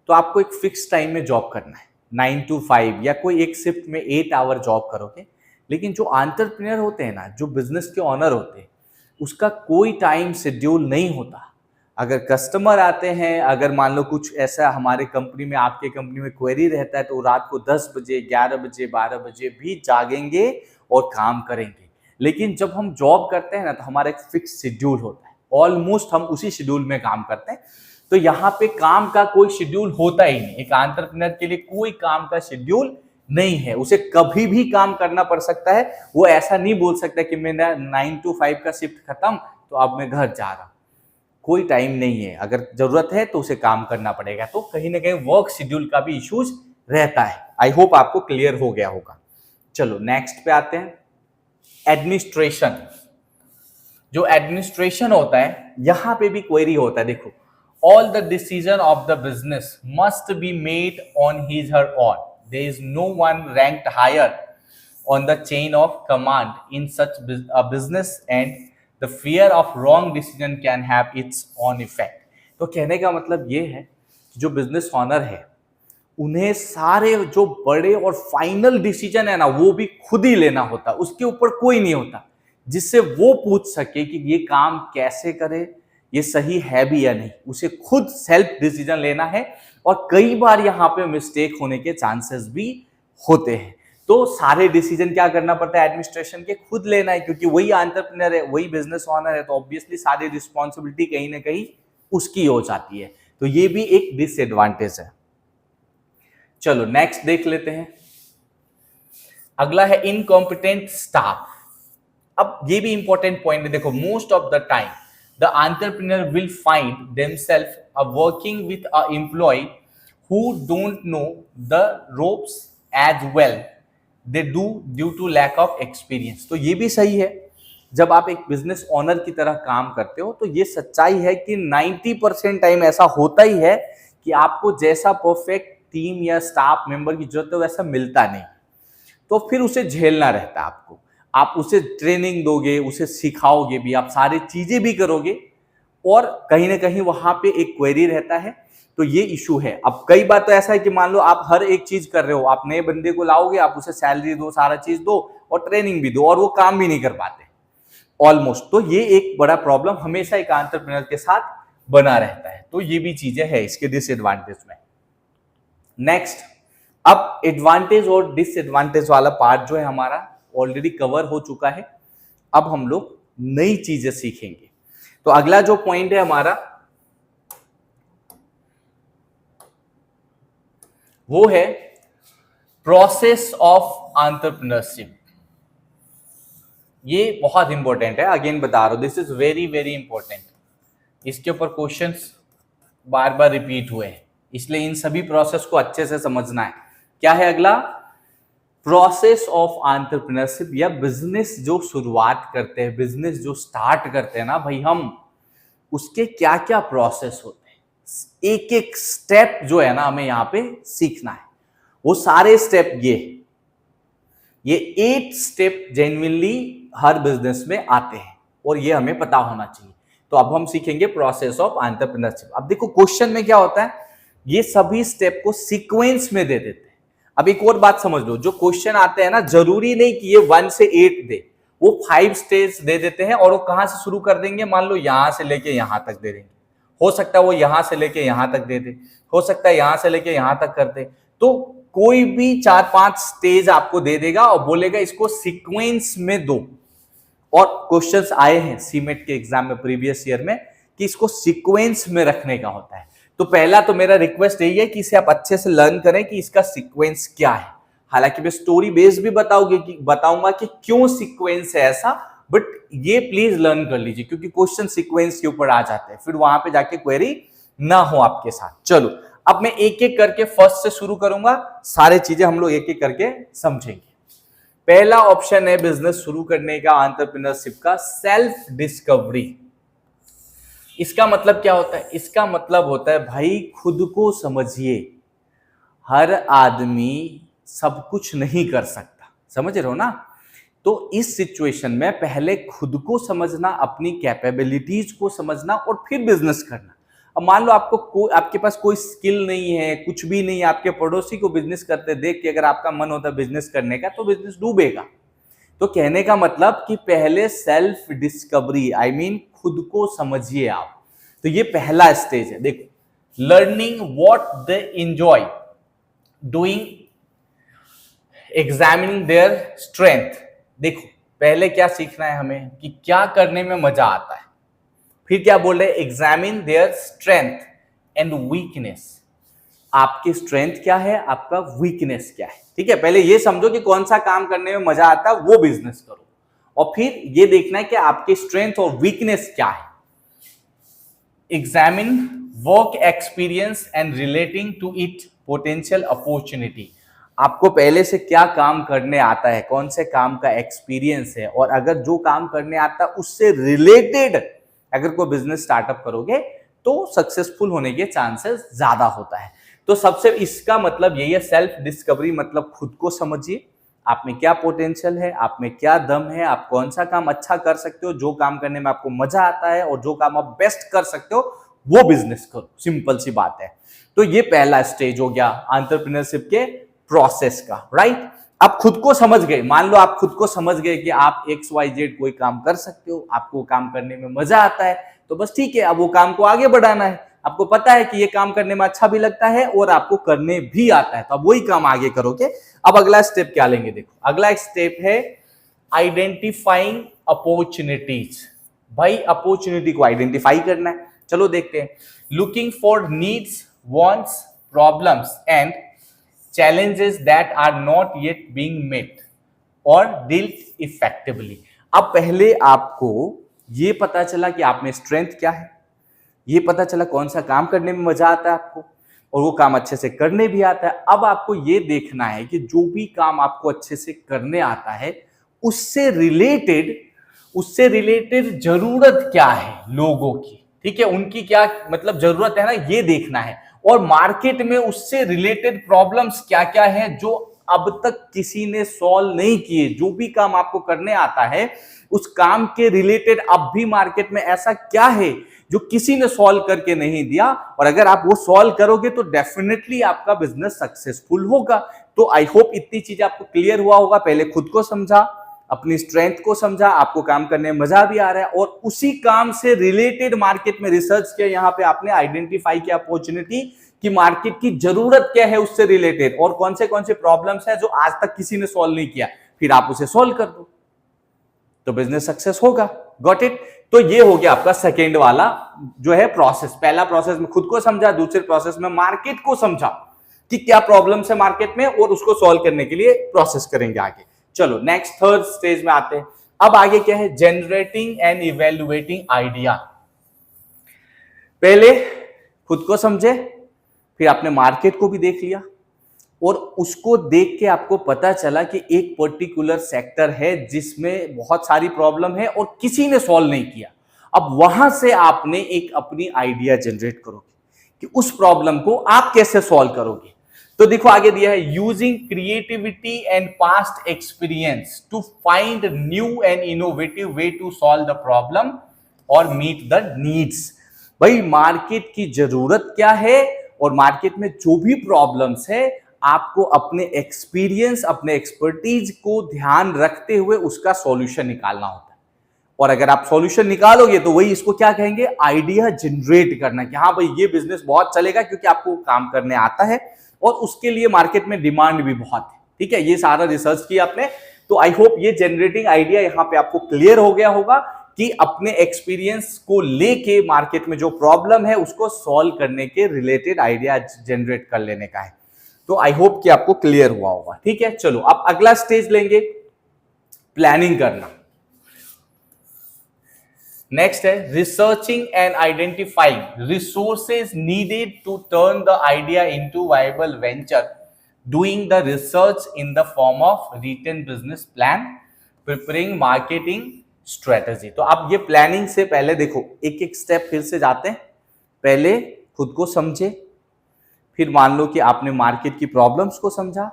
तो आपको एक फिक्स टाइम में जॉब करना है, 9 to 5 या कोई एक शिफ्ट में 8 आवर जॉब करोगे। लेकिन जो एंटरप्रेन्योर होते हैं ना, जो बिजनेस के ऑनर होते हैं, उसका कोई टाइम शेड्यूल नहीं होता। अगर कस्टमर आते हैं, अगर मान लो कुछ ऐसा हमारे कंपनी में, आपके कंपनी में क्वेरी रहता है, तो रात को 10 बजे 11 बजे 12 बजे भी जागेंगे और काम करेंगे। लेकिन जब हम जॉब करते हैं ना, तो हमारा एक फिक्स शेड्यूल होता है, ऑलमोस्ट हम उसी शेड्यूल में काम करते हैं। तो यहाँ पे काम का कोई शेड्यूल होता ही नहीं। एक एंटरप्रेन्योर के लिए कोई काम का शेड्यूल नहीं है, उसे कभी भी काम करना पड़ सकता है। वो ऐसा नहीं बोल सकता कि मेरा 9 to 5 का शिफ्ट खत्म तो अब मैं घर जा रहा हूं। कोई टाइम नहीं है, अगर जरूरत है तो उसे काम करना पड़ेगा। तो कहीं ना कहीं वर्क शेड्यूल का भी इश्यूज रहता है। आई होप आपको क्लियर हो गया होगा। चलो नेक्स्ट पे आते हैं, एडमिनिस्ट्रेशन। जो एडमिनिस्ट्रेशन होता है, यहां पे भी क्वेरी होता है। देखो, all the decision of the business must be made on his her own. There is no one ranked higher on the chain of command in such a business, and the fear of wrong decision can have its own effect। तो कहने का मतलब ये है कि जो business honour है, उन्हें सारे जो बड़े और फाइनल डिसीजन है ना, वो भी खुद ही लेना होता, उसके ऊपर कोई नहीं होता जिससे वो पूछ सके कि ये काम कैसे करे, ये सही है भी या नहीं। उसे खुद सेल्फ डिसीजन लेना है और कई बार यहाँ पे मिस्टेक होने के चांसेस भी होते हैं। तो सारे डिसीजन क्या करना पड़ता है, एडमिनिस्ट्रेशन के खुद लेना है, क्योंकि वही एंटरप्रेन्योर है, वही बिजनेस ऑनर है, तो ऑब्वियसली सारी रिस्पॉन्सिबिलिटी कहीं ना कहीं उसकी हो जाती है। तो ये भी एक डिसएडवांटेज है। चलो नेक्स्ट देख लेते हैं। अगला है इनकॉम्पिटेंट स्टाफ। अब ये भी इंपॉर्टेंट पॉइंट है। देखो, most of the time the entrepreneur will find themselves working with an employee who don't know the ropes as well they do due to lack of experience। तो ये भी सही है, जब आप एक बिजनेस ऑनर की तरह काम करते हो तो ये सच्चाई है कि 90% टाइम ऐसा होता ही है कि आपको जैसा परफेक्ट टीम या स्टाफ मेंबर की जरूरत है वैसा मिलता नहीं, तो फिर उसे झेलना रहता है आपको। आप उसे ट्रेनिंग दोगे, उसे सिखाओगे भी, आप सारी चीजें भी करोगे, और कहीं ना कहीं वहां पे एक क्वेरी रहता है। तो ये इशू है। अब कई बार तो ऐसा है कि मान लो आप हर एक चीज कर रहे हो, आप नए बंदे को लाओगे, आप उसे सैलरी दो, सारा चीज दो और ट्रेनिंग भी दो, और वो काम भी नहीं कर पाते ऑलमोस्ट। तो ये एक बड़ा प्रॉब्लम हमेशा एक एंटरप्रेन्योर के साथ बना रहता है। तो ये भी चीजें है इसके डिसएडवांटेज में। नेक्स्ट, अब एडवांटेज और डिसएडवांटेज वाला पार्ट जो है हमारा ऑलरेडी कवर हो चुका है। अब हम लोग नई चीजें सीखेंगे। तो अगला जो पॉइंट है हमारा, वो है प्रोसेस ऑफ एंटरप्रेन्योरशिप। ये बहुत इंपॉर्टेंट है, अगेन बता रहा हूं, this is very very important. इसके ऊपर क्वेश्चंस बार बार रिपीट हुए हैं, इसलिए इन सभी प्रोसेस को अच्छे से समझना है। क्या है अगला, प्रोसेस ऑफ एंटरप्रेन्योरशिप, या बिजनेस जो शुरुआत करते हैं, बिजनेस जो स्टार्ट करते हैं ना भाई हम, उसके क्या क्या प्रोसेस होते हैं, एक एक स्टेप जो है ना हमें यहाँ पे सीखना है। वो सारे स्टेप ये 8 स्टेप जेन्युइनली हर बिजनेस में आते हैं और ये हमें पता होना चाहिए। तो अब हम सीखेंगे प्रोसेस ऑफ एंटरप्रेन्योरशिप। अब देखो क्वेश्चन में क्या होता है, ये सभी स्टेप को सीक्वेंस में दे देते हैं। अब एक और बात समझ लो, जो क्वेश्चन आते हैं ना, जरूरी नहीं कि ये 1 से 8 दे, वो 5 स्टेज दे देते हैं। और वो कहां से शुरू कर देंगे, मान लो यहां से लेके यहां तक दे देंगे, हो सकता है वो यहां से लेके यहां तक दे दे, हो सकता है यहां से लेके यहां तक कर दे। तो कोई भी 4-5 स्टेज आपको दे देगा और बोलेगा इसको सीक्वेंस में दो। और क्वेश्चंस आए हैं सीमेट के एग्जाम में प्रीवियस ईयर में कि इसको सीक्वेंस में रखने का होता है। तो पहला तो मेरा रिक्वेस्ट यही है कि इसे आप अच्छे से लर्न करें कि इसका सीक्वेंस क्या है। हालांकि मैं स्टोरी बेस्ड भी बताऊंगा कि क्यों सीक्वेंस है ऐसा, बट ये प्लीज लर्न कर लीजिए क्योंकि क्वेश्चन सीक्वेंस के ऊपर आ जाते हैं, फिर वहां पे जाके क्वेरी ना हो आपके साथ। चलो अब मैं एक एक करके फर्स्ट से शुरू करूंगा, सारे चीजें हम लोग एक एक करके समझेंगे। पहला ऑप्शन है बिजनेस शुरू करने का, एंटरप्रेन्योरशिप का, सेल्फ डिस्कवरी। इसका मतलब क्या होता है, इसका मतलब होता है भाई खुद को समझिए। हर आदमी सब कुछ नहीं कर सकता, समझ रहे हो ना। तो इस सिचुएशन में पहले खुद को समझना, अपनी कैपेबिलिटीज को समझना और फिर बिजनेस करना। अब मान लो आपके पास कोई स्किल नहीं है, कुछ भी नहीं है, आपके पड़ोसी को बिजनेस करते देख के अगर आपका मन होता है बिजनेस करने का तो बिजनेस डूबेगा। तो कहने का मतलब कि पहले सेल्फ डिस्कवरी, आई मीन खुद को समझिए आप। तो ये पहला स्टेज है। देखो, learning what they enjoy doing, examining their strength. देखो पहले क्या सीखना है हमें कि क्या करने में मजा आता है। फिर क्या बोल रहे हैं, examine their strength and weakness. आपकी स्ट्रेंथ क्या है, आपका वीकनेस क्या है। ठीक है, पहले ये समझो कि कौन सा काम करने में मजा आता है, वो बिजनेस करो। और फिर ये देखना है कि आपकी स्ट्रेंथ और वीकनेस क्या है। Examine work experience and relating to it potential opportunity. आपको पहले से क्या काम करने आता है, कौन से काम का एक्सपीरियंस है, और अगर जो काम करने आता है उससे रिलेटेड अगर कोई बिजनेस स्टार्टअप करोगे तो सक्सेसफुल होने के चांसेस ज्यादा होता है। तो सबसे इसका मतलब यही है, सेल्फ डिस्कवरी मतलब खुद को समझिए, आप में क्या पोटेंशियल है, आप में क्या दम है, आप कौन सा काम अच्छा कर सकते हो, जो काम करने में आपको मजा आता है, और जो काम आप बेस्ट कर सकते हो वो बिजनेस करो। सिंपल सी बात है। तो ये पहला स्टेज हो गया एंटरप्रेन्योरशिप के प्रोसेस का, राइट। आप खुद को समझ गए, मान लो आप खुद को समझ गए कि आप XYZ कोई काम कर सकते हो, आपको काम करने में मजा आता है, तो बस ठीक है, अब वो काम को आगे बढ़ाना है। आपको पता है कि ये काम करने में अच्छा भी लगता है और आपको करने भी आता है, तो अब वही काम आगे करोगे। अब अगला स्टेप क्या लेंगे, देखो अगला स्टेप है आइडेंटिफाइंग अपॉर्चुनिटीज। भाई अपॉर्चुनिटी को आइडेंटिफाई करना है। चलो देखते हैं। Looking for needs, wants, problems and challenges that are not yet being met or dealt effectively। अब पहले आपको ये पता चला कि आप में स्ट्रेंथ क्या है, ये पता चला कौन सा काम करने में मजा आता है आपको, और वो काम अच्छे से करने भी आता है। अब आपको ये देखना है कि जो भी काम आपको अच्छे से करने आता है उससे रिलेटेड जरूरत क्या है लोगों की। ठीक है, उनकी क्या मतलब जरूरत है ना, ये देखना है। और मार्केट में उससे रिलेटेड प्रॉब्लम्स क्या क्या है जो अब तक किसी ने सॉल्व नहीं किए। जो भी काम आपको करने आता है उस काम के रिलेटेड अब भी मार्केट में ऐसा क्या है जो किसी ने सॉल्व करके नहीं दिया, और अगर आप वो सॉल्व करोगे तो डेफिनेटली आपका बिजनेस सक्सेसफुल होगा। तो आई होप इतनी चीजें आपको क्लियर हुआ होगा। पहले खुद को समझा, अपनी स्ट्रेंथ को समझा, आपको काम करने में मजा भी आ रहा है, और उसी काम से रिलेटेड मार्केट में रिसर्च किया। यहाँ पे आपने आइडेंटिफाई किया अपॉर्चुनिटी कि मार्केट की जरूरत क्या है उससे रिलेटेड, और कौन से प्रॉब्लम्स है जो आज तक किसी ने सॉल्व नहीं किया, फिर आप उसे सॉल्व कर दो तो बिजनेस सक्सेस होगा। Got it. तो ये हो गया आपका सेकेंड वाला जो है प्रोसेस। पहला प्रोसेस में खुद को समझा, दूसरे प्रोसेस में मार्केट को समझा कि क्या प्रॉब्लम्स है मार्केट में, और उसको सॉल्व करने के लिए प्रोसेस करेंगे आगे। चलो नेक्स्ट थर्ड स्टेज में आते हैं। अब आगे क्या है, जनरेटिंग एंड इवेल्युएटिंग आइडिया। पहले खुद को समझे, फिर आपने मार्केट को भी देख लिया, और उसको देख के आपको पता चला कि एक पर्टिकुलर सेक्टर है जिसमें बहुत सारी प्रॉब्लम है और किसी ने सॉल्व नहीं किया। अब वहां से आपने एक अपनी आइडिया जनरेट करोगे कि उस प्रॉब्लम को आप कैसे सॉल्व करोगे। तो देखो आगे दिया है, using creativity and past experience to find new and innovative way to solve the problem और मीट द नीड्स। भाई मार्केट की जरूरत क्या है और मार्केट में जो भी प्रॉब्लम्स है आपको अपने एक्सपीरियंस, अपने एक्सपर्टीज को ध्यान रखते हुए उसका सॉल्यूशन निकालना होता है। और अगर आप सॉल्यूशन निकालोगे तो वही इसको क्या कहेंगे, आइडिया जनरेट करना, कि हाँ भाई ये बिजनेस बहुत चलेगा क्योंकि आपको काम करने आता है और उसके लिए मार्केट में डिमांड भी बहुत है। ठीक है, ये सारा रिसर्च किया आपने, तो आई होप ये जनरेटिंग आइडिया यहाँ पे आपको क्लियर हो गया होगा कि अपने एक्सपीरियंस को लेके मार्केट में जो प्रॉब्लम है उसको सॉल्व करने के रिलेटेड आइडिया जनरेट कर लेने का है। तो आई होप कि आपको क्लियर हुआ होगा। ठीक है, चलो अब अगला स्टेज लेंगे, प्लानिंग करना। नेक्स्ट है researching and identifying resources needed to turn the idea into viable venture, doing the research in the form of written business plan, preparing marketing strategy. तो आप ये प्लानिंग से पहले देखो एक एक स्टेप फिर से जाते हैं। पहले खुद को समझे, फिर मान लो कि आपने मार्केट की प्रॉब्लम्स को समझा।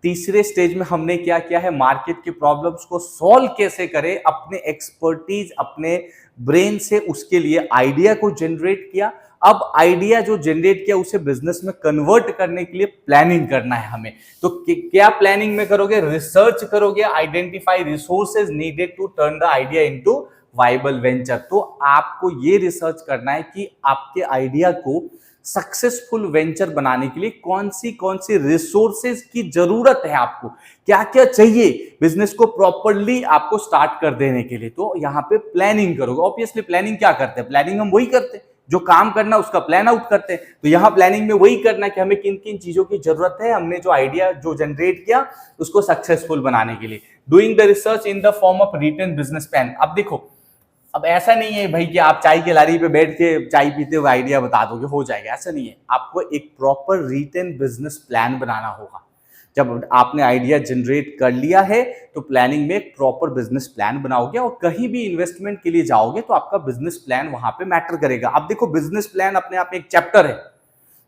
तीसरे स्टेज में हमने क्या किया है, मार्केट की प्रॉब्लम्स को सॉल्व कैसे करें, अपने एक्सपर्टीज, अपने ब्रेन से उसके लिए आइडिया को जनरेट किया। अब आइडिया जो जनरेट किया उसे बिजनेस में कन्वर्ट करने के लिए प्लानिंग करना है हमें। तो क्या प्लानिंग में करोगे, रिसर्च करोगे, identify resources needed to turn the idea into viable venture. तो आपको ये रिसर्च करना है कि आपके आइडिया को सक्सेसफुल वेंचर बनाने के लिए कौन सी रिसोर्सेज की जरूरत है, आपको क्या क्या चाहिए बिजनेस को प्रॉपरली आपको स्टार्ट कर देने के लिए। तो यहाँ पे प्लानिंग करोगे। ऑब्वियसली प्लानिंग क्या करते हैं, प्लानिंग हम वही करते हैं जो काम करना उसका प्लान आउट करते हैं। तो यहाँ प्लानिंग में वही करना है कि हमें किन किन चीजों की जरूरत है, हमने जो आइडिया जो जनरेट किया उसको सक्सेसफुल बनाने के लिए। Doing the research in the form of written business plan. अब देखो, अब ऐसा नहीं है भाई कि आप चाय के लारी पे बैठ के चाय पीते हुए आइडिया बता दोगे हो जाएगा, ऐसा नहीं है। आपको एक प्रॉपर रिटन बिजनेस प्लान बनाना होगा। जब आपने आइडिया जनरेट कर लिया है तो प्लानिंग में एक प्रॉपर बिजनेस प्लान बनाओगे और कहीं भी इन्वेस्टमेंट के लिए जाओगे तो आपका बिजनेस प्लान वहां पे मैटर करेगा। अब देखो बिजनेस प्लान अपने आप में एक चैप्टर है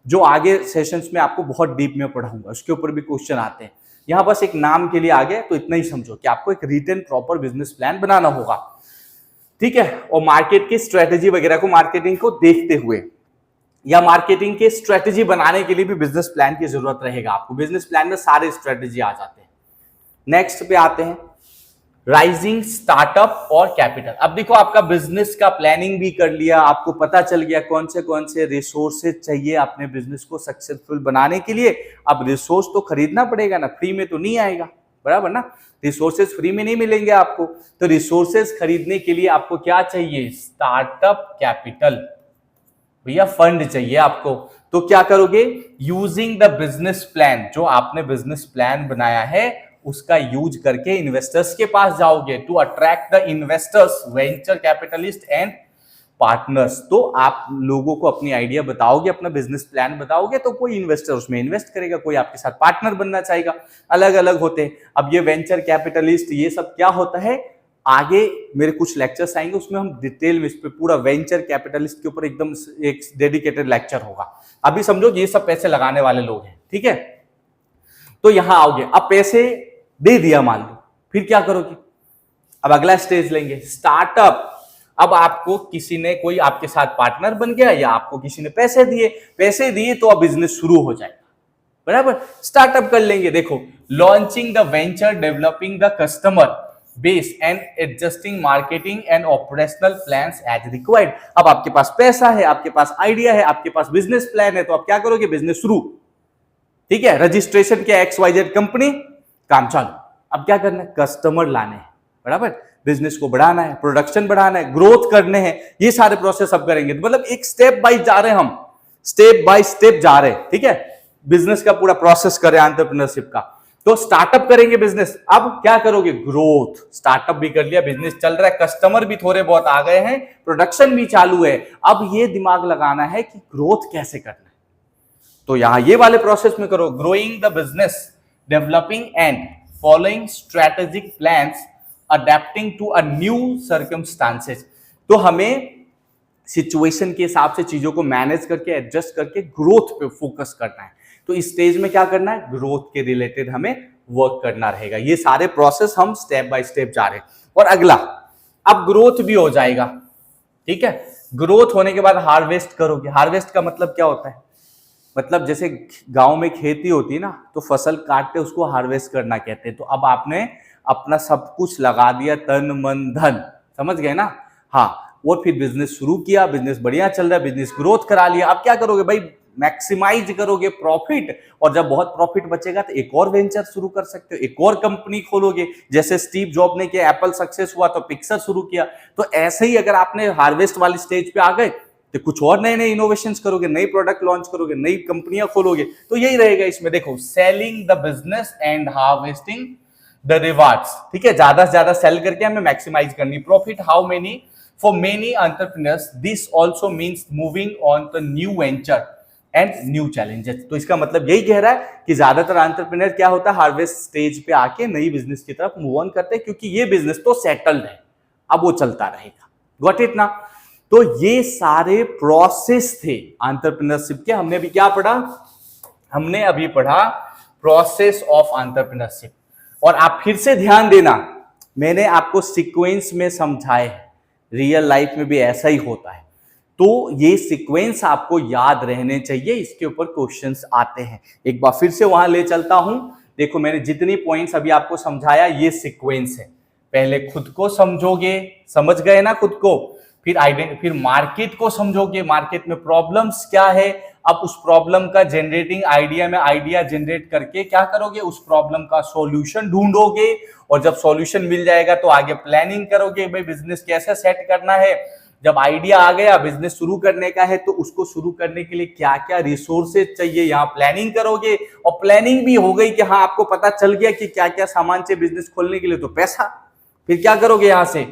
जो आगे सेशंस में आपको बहुत डीप में पढ़ाऊंगा, उसके ऊपर भी क्वेश्चन आते हैं। यहाँ बस एक नाम के लिए आगे तो इतना ही समझो कि आपको एक रिटन प्रॉपर बिजनेस प्लान बनाना होगा। ठीक है, और मार्केट की स्ट्रेटेजी वगैरह को, मार्केटिंग को देखते हुए या मार्केटिंग के स्ट्रेटेजी बनाने के लिए भी बिजनेस प्लान की जरूरत रहेगा आपको। बिजनेस प्लान में सारे स्ट्रेटेजी आ जाते हैं। नेक्स्ट पे आते हैं राइजिंग स्टार्टअप और कैपिटल। अब देखो आपका बिजनेस का प्लानिंग भी कर लिया, आपको पता चल गया कौन से रिसोर्सेज चाहिए अपने बिजनेस को सक्सेसफुल बनाने के लिए। अब रिसोर्स तो खरीदना पड़ेगा ना, फ्री में तो नहीं आएगा, बराबर ना। रिसोर्सेज फ्री में नहीं मिलेंगे आपको, तो रिसोर्सेज खरीदने के लिए आपको क्या चाहिए, स्टार्टअप कैपिटल, भैया फंड चाहिए आपको। तो क्या करोगे, यूजिंग द बिजनेस प्लान, जो आपने बिजनेस प्लान बनाया है उसका यूज करके इन्वेस्टर्स के पास जाओगे to attract the investors, venture capitalist and partners. तो आप लोगों को अपनी आइडिया बताओगे, अपना बिजनेस प्लान बताओगे तो कोई इन्वेस्टर उसमें इन्वेस्ट करेगा, कोई आपके साथ पार्टनर बनना चाहेगा। अलग अलग होते हैं। अब ये वेंचर कैपिटलिस्ट ये सब क्या होता है, आगे मेरे कुछ लेक्चर्स आएंगे उसमें हम डिटेल में इस पे पूरा वेंचर कैपिटलिस्ट के ऊपर एकदम एक डेडिकेटेड लेक्चर होगा। अभी समझो ये सब पैसे लगाने वाले लोग हैं, ठीक है। तो यहां आओगे, अब पैसे दे दिया मान लो, फिर क्या करोगे, अब अगला स्टेज लेंगे स्टार्टअप। अब आपको किसी ने, कोई आपके साथ पार्टनर बन गया या आपको किसी ने पैसे दिए तो अब बिजनेस शुरू हो जाएगा, बराबर। स्टार्टअप कर लेंगे। देखो, launching the venture, developing the customer base and adjusting marketing and operational plans as required. अब आपके पास पैसा है, आपके पास आइडिया है, आपके पास बिजनेस प्लान है, तो आप क्या करोगे, बिजनेस शुरू। ठीक है, रजिस्ट्रेशन किया XYZ कंपनी, काम चालू। अब क्या करना है, कस्टमर लाने हैं, बराबर, बिजनेस को बढ़ाना है, प्रोडक्शन बढ़ाना है, ग्रोथ करने हैं, ये सारे प्रोसेस अब करेंगे। मतलब एक स्टेप बाय जा रहे हैं हम, स्टेप बाय स्टेप जा रहे हैं। ठीक है, बिजनेस का पूरा प्रोसेस करें, एंटरप्रेन्योरशिप का। तो स्टार्टअप करेंगे बिजनेस। अब क्या करोगे, ग्रोथ। स्टार्टअप भी कर लिया, बिजनेस चल रहा है, कस्टमर भी थोड़े बहुत आ गए हैं, प्रोडक्शन भी चालू है। अब ये दिमाग लगाना है कि ग्रोथ कैसे करना है, तो यहां ये वाले प्रोसेस में करो, growing the business, developing and following strategic plans, adapting to a new circumstances. तो हमें सिचुएशन के हिसाब से चीजों को मैनेज करके, एडजस्ट करके ग्रोथ पे फोकस करना है। तो इस स्टेज में क्या करना है, ग्रोथ के रिलेटेड हमें वर्क करना रहेगा। ये सारे प्रोसेस हम स्टेप बाय स्टेप जा रहे हैं। और अगला, अब ग्रोथ भी हो जाएगा, ठीक है। ग्रोथ होने के बाद हार्वेस्ट करोगे। हार्वेस्ट का मतलब क्या होता है? मतलब जैसे गांव में खेती होती है ना, तो फसल काटते उसको हार्वेस्ट करना कहते हैं। तो अब आपने अपना सब कुछ लगा दिया, तन मन धन, समझ गए ना? हाँ, और फिर बिजनेस शुरू किया, बिजनेस बढ़िया चल रहा है, बिजनेस ग्रोथ करा लिया। अब क्या करोगे भाई? मैक्सिमाइज करोगे प्रॉफिट, और जब बहुत प्रॉफिट बचेगा तो एक और वेंचर शुरू कर सकते हो, एक और कंपनी खोलोगे। जैसे स्टीव जॉब ने किया, एप्पल सक्सेस हुआ तो पिक्सर शुरू किया। तो ऐसे ही अगर आपने हार्वेस्ट वाली स्टेज पे आ गए तो कुछ और नए नए इनोवेशंस करोगे, नई प्रोडक्ट लॉन्च करोगे, नई कंपनियां खोलोगे। तो यही रहेगा इसमें। देखो, selling the business and harvesting the rewards. ठीक है, ज्यादा से ज्यादा सेल करके हमें मैक्सिमाइज करनी profit. How many? For many entrepreneurs this also means moving on the new venture and new challenges. तो इसका मतलब यही कह रहा है कि ज्यादातर एंटरप्रेन्योर क्या होता है, हार्वेस्ट स्टेज पे आके नई बिजनेस की तरफ मूव ऑन करते हैं, क्योंकि ये बिजनेस तो सेटल्ड है, अब वो चलता रहेगा। गॉट इट ना? तो ये सारे प्रोसेस थे एंटरप्रेन्योरशिप के। हमने अभी क्या पढ़ा? हमने अभी पढ़ा प्रोसेस ऑफ एंटरप्रेन्योरशिप। और आप फिर से ध्यान देना, मैंने आपको सीक्वेंस में समझाए, रियल लाइफ में भी ऐसा ही होता है। तो ये सीक्वेंस आपको याद रहने चाहिए, इसके ऊपर क्वेश्चंस आते हैं। एक बार फिर से वहां ले चलता हूं। देखो, मैंने जितनी पॉइंट्स अभी आपको समझाया, ये सीक्वेंस है। पहले खुद को समझोगे, समझ गए ना खुद को? फिर मार्केट को समझोगे, मार्केट में प्रॉब्लम्स क्या है। अब उस प्रॉब्लम का जनरेटिंग आइडिया में आइडिया जनरेट करके क्या करोगे? उस प्रॉब्लम का सॉल्यूशन ढूंढोगे, और जब सॉल्यूशन मिल जाएगा तो आगे प्लानिंग करोगे, भाई बिजनेस कैसे सेट करना है। जब आइडिया आ गया, बिजनेस शुरू करने का है, तो उसको शुरू करने के लिए क्या क्या रिसोर्सेज चाहिए, यहाँ प्लानिंग करोगे। और प्लानिंग भी हो गई कि हाँ, आपको पता चल गया कि क्या क्या सामान चाहिए बिजनेस खोलने के लिए, तो पैसा। फिर क्या करोगे? यहां से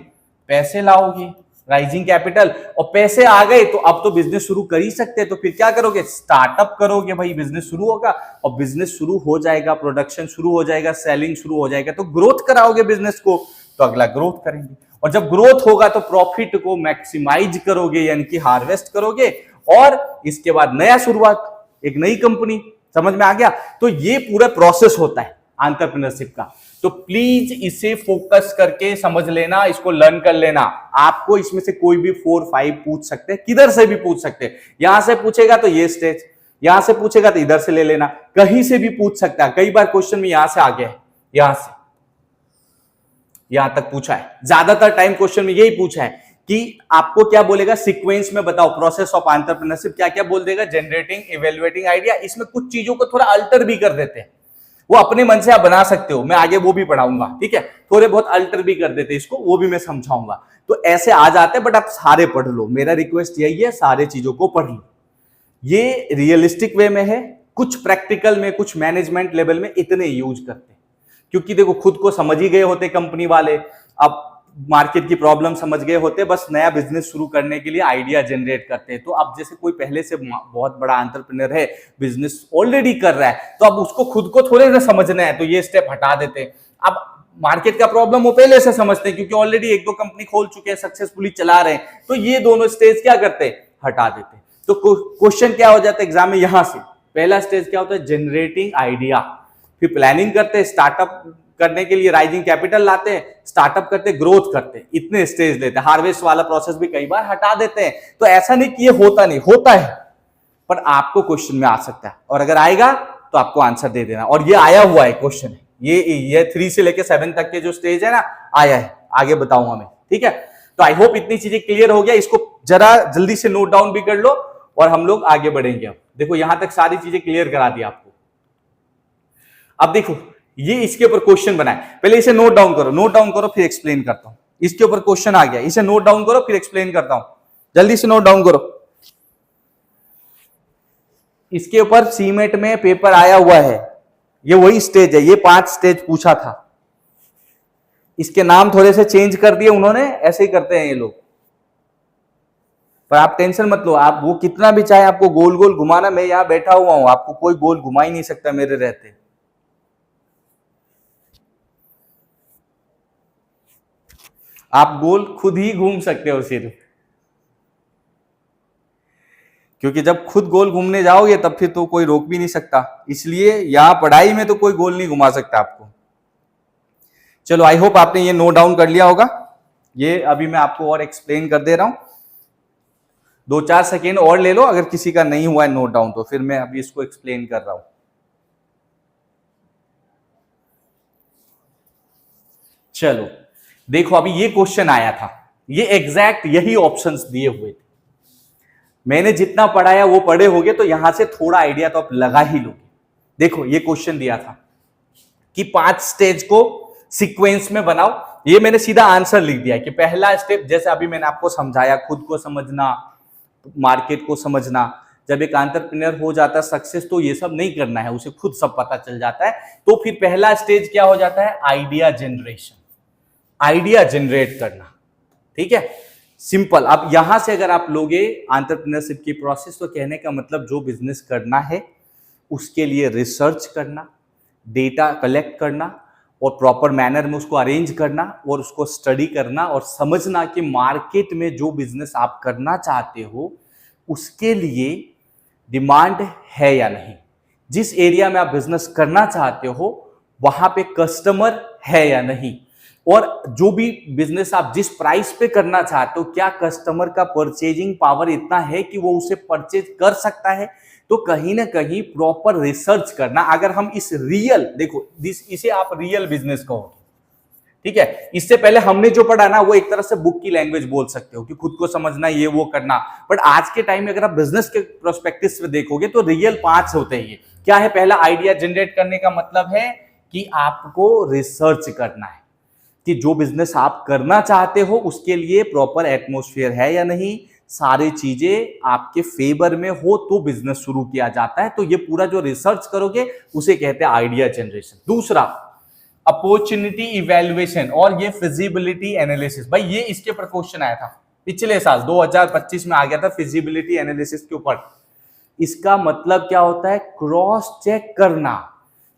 पैसे लाओगे, राइजिंग कैपिटल। और पैसे आ गए तो अब तो बिजनेस शुरू कर ही सकते हैं। तो फिर क्या करोगे? स्टार्टअप करोगे, भाई बिजनेस शुरू होगा। और बिजनेस शुरू हो जाएगा, प्रोडक्शन शुरू हो जाएगा, सेलिंग शुरू हो जाएगा, तो ग्रोथ कराओगे बिजनेस को, तो अगला ग्रोथ करेंगे। और जब ग्रोथ होगा तो प्रॉफिट को मैक्सिमाइज करोगे, यानी कि हार्वेस्ट करोगे। और इसके बाद नया शुरुआत, एक नई कंपनी। समझ में आ गया? तो ये पूरा प्रोसेस होता है एंटरप्रेन्योरशिप का। तो प्लीज इसे फोकस करके समझ लेना, इसको लर्न कर लेना। आपको इसमें से कोई भी 4-5 पूछ सकते हैं, किधर से भी पूछ सकते हैं। यहां से पूछेगा तो ये स्टेज, यहां से पूछेगा तो इधर से ले लेना, कहीं से भी पूछ सकता है। कई बार क्वेश्चन में यहां से आ गया है, यहां से यहां तक पूछा है। ज्यादातर टाइम क्वेश्चन में यही पूछा है कि आपको क्या बोलेगा, सीक्वेंस में बताओ प्रोसेस ऑफ एंटरप्रेन्योरशिप, क्या क्या बोल देगा, जनरेटिंग, इवेल्युएटिंग आइडिया। इसमें कुछ चीजों को थोड़ा अल्टर भी कर देते हैं, वो अपने मन से आप बना सकते हो, मैं आगे वो भी पढ़ाऊंगा। ठीक है, थोड़े बहुत अल्टर भी कर देते इसको, वो भी मैं समझाऊंगा। तो ऐसे आ जाते हैं, बट आप सारे पढ़ लो। मेरा रिक्वेस्ट यही है, सारे चीजों को पढ़ लो। ये रियलिस्टिक वे में है, कुछ प्रैक्टिकल में, कुछ मैनेजमेंट लेवल में इतने यूज करते हैं, क्योंकि देखो खुद को समझ ही गए होते कंपनी वाले, अब मार्केट की प्रॉब्लम समझ गए होते, बस नया बिजनेस शुरू करने के लिए आइडिया जनरेट करते हैं। तो अब जैसे कोई पहले से बहुत बड़ा एंटरप्रेन्योर है, बिजनेस ऑलरेडी कर रहा है, तो अब उसको खुद को थोड़े ना समझना है, तो ये स्टेप हटा देते हैं। अब मार्केट का प्रॉब्लम वो पहले से समझते हैं, क्योंकि ऑलरेडी 1-2 कंपनी खोल चुके हैं, सक्सेसफुली चला रहे हैं। तो ये दोनों स्टेज क्या करते हैं? हटा देते हैं। तो क्वेश्चन क्या हो जाता है एग्जाम में? यहां से पहला स्टेज क्या होता है? Generating idea. फिर प्लानिंग करते हैं, स्टार्टअप करने के लिए राइजिंग कैपिटल लाते हैं, स्टार्टअप करते, ग्रोथ करते, इतने स्टेज लेते हैं। हार्वेस्ट वाला प्रोसेस भी कई बार हटा देते हैं। तो ऐसा नहीं कि ये होता नहीं, होता है, पर आपको क्वेश्चन में आ सकता है, और अगर आएगा तो आपको आंसर दे देना। और ये आया हुआ है क्वेश्चन है, ये 3 से लेकर 7 तक के जो स्टेज है ना, आया है, आगे बताऊंगा मैं। ठीक है, तो आई होप इतनी चीजें क्लियर हो गया। इसको जरा जल्दी से नोट डाउन भी कर लो, और हम लोग आगे बढ़ेंगे। अब देखो, यहां तक सारी चीजें क्लियर करा दी आपको। अब देखो, ये इसके ऊपर क्वेश्चन बनाए, पहले इसे नोट डाउन करो, नोट डाउन करो, फिर एक्सप्लेन करता हूं। इसके ऊपर क्वेश्चन आ गया, इसे नोट डाउन करो, फिर एक्सप्लेन करता हूं। जल्दी से नोट डाउन करो। इसके ऊपर सीमेंट में पेपर आया हुआ है, ये वही स्टेज है, ये 5 स्टेज पूछा था। इसके नाम थोड़े से चेंज कर दिए उन्होंने, ऐसे ही करते हैं ये लोग, पर आप टेंशन मत लो। आप वो कितना भी चाहे आपको गोल गोल घुमाना, मैं यहां बैठा हुआ हूं, आपको कोई गोल घुमा ही नहीं सकता मेरे रहते। आप गोल खुद ही घूम सकते हो सिर्फ, क्योंकि जब खुद गोल घूमने जाओगे तब फिर तो कोई रोक भी नहीं सकता। इसलिए यहां पढ़ाई में तो कोई गोल नहीं घुमा सकता आपको। चलो, आई होप आपने ये नोट डाउन कर लिया होगा। ये अभी मैं आपको और एक्सप्लेन कर दे रहा हूं। 2-4 सेकेंड और ले लो, अगर किसी का नहीं हुआ है नोट डाउन तो फिर मैं अभी इसको एक्सप्लेन कर रहा हूं। चलो देखो, अभी ये क्वेश्चन आया था, ये एग्जैक्ट यही ऑप्शंस दिए हुए थे। मैंने जितना पढ़ाया वो पढ़े होगे, तो यहां से थोड़ा आइडिया तो आप लगा ही लोगे। देखो ये क्वेश्चन दिया था कि 5 स्टेज को सीक्वेंस में बनाओ। ये मैंने सीधा आंसर लिख दिया कि पहला स्टेप, जैसे अभी मैंने आपको समझाया, खुद को समझना, मार्केट को समझना। जब एक एंटरप्रेन्योर हो जाता है सक्सेस, तो ये सब नहीं करना है, उसे खुद सब पता चल जाता है। तो फिर पहला स्टेज क्या हो जाता है? आइडिया जनरेशन, आइडिया जनरेट करना। ठीक है, सिंपल। अब यहां से अगर आप लोगे एंटरप्रेन्योरशिप की प्रोसेस, तो कहने का मतलब जो बिजनेस करना है उसके लिए रिसर्च करना, डेटा कलेक्ट करना और प्रॉपर मैनर में उसको अरेंज करना और उसको स्टडी करना और समझना कि मार्केट में जो बिजनेस आप करना चाहते हो उसके लिए डिमांड है या नहीं, जिस एरिया में आप बिजनेस करना चाहते हो वहां पे कस्टमर है या नहीं, और जो भी बिजनेस आप जिस प्राइस पे करना चाहते हो क्या कस्टमर का परचेजिंग पावर इतना है कि वो उसे परचेज कर सकता है। तो कहीं ना कहीं प्रॉपर रिसर्च करना। अगर हम इस रियल, देखो इसे आप रियल बिजनेस कहोगे, ठीक है। इससे पहले हमने जो पढ़ा ना, वो एक तरह से बुक की लैंग्वेज बोल सकते हो कि खुद को समझना, ये वो करना। बट आज के टाइम में अगर आप बिजनेस के प्रोस्पेक्टिव से देखोगे तो रियल 5 होते हैं। ये क्या है? पहला, आइडिया जनरेट करने का मतलब है कि आपको रिसर्च करना है कि जो बिजनेस आप करना चाहते हो उसके लिए प्रॉपर एटमॉस्फेयर है या नहीं, सारी चीजें आपके फेवर में हो तो बिजनेस शुरू किया जाता है। तो ये पूरा जो रिसर्च करोगे उसे कहते हैं आइडिया जनरेशन। दूसरा, अपॉर्चुनिटी इवैल्यूएशन और ये फिजिबिलिटी एनालिसिस। भाई ये इसके पर क्वेश्चन आया था पिछले साल 2025 में, आ गया था फिजिबिलिटी एनालिसिस के ऊपर। इसका मतलब क्या होता है? क्रॉस चेक करना।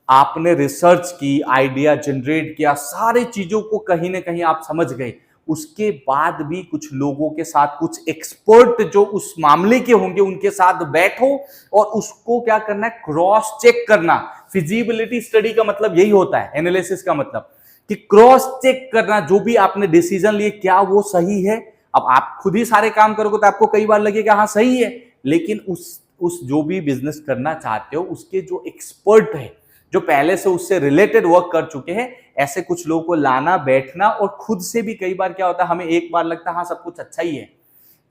आपने रिसर्च की, आइडिया जनरेट किया, सारी चीजों को कहीं ना कहीं आप समझ गए, उसके बाद भी कुछ लोगों के साथ, कुछ एक्सपर्ट जो उस मामले के होंगे उनके साथ बैठो और उसको क्या करना है? क्रॉस चेक करना। फिजिबिलिटी स्टडी का मतलब यही होता है, एनालिसिस का मतलब कि क्रॉस चेक करना, जो भी आपने डिसीजन लिए क्या वो सही है। अब आप खुद ही सारे काम करोगे तो आपको कई बार लगेगा हाँ सही है, लेकिन उस जो भी बिजनेस करना चाहते हो उसके जो एक्सपर्ट है, जो पहले से उससे रिलेटेड वर्क कर चुके हैं, ऐसे कुछ लोगों को लाना, बैठना। और खुद से भी कई बार क्या होता है, हमें एक बार लगता है हाँ सब कुछ अच्छा ही है,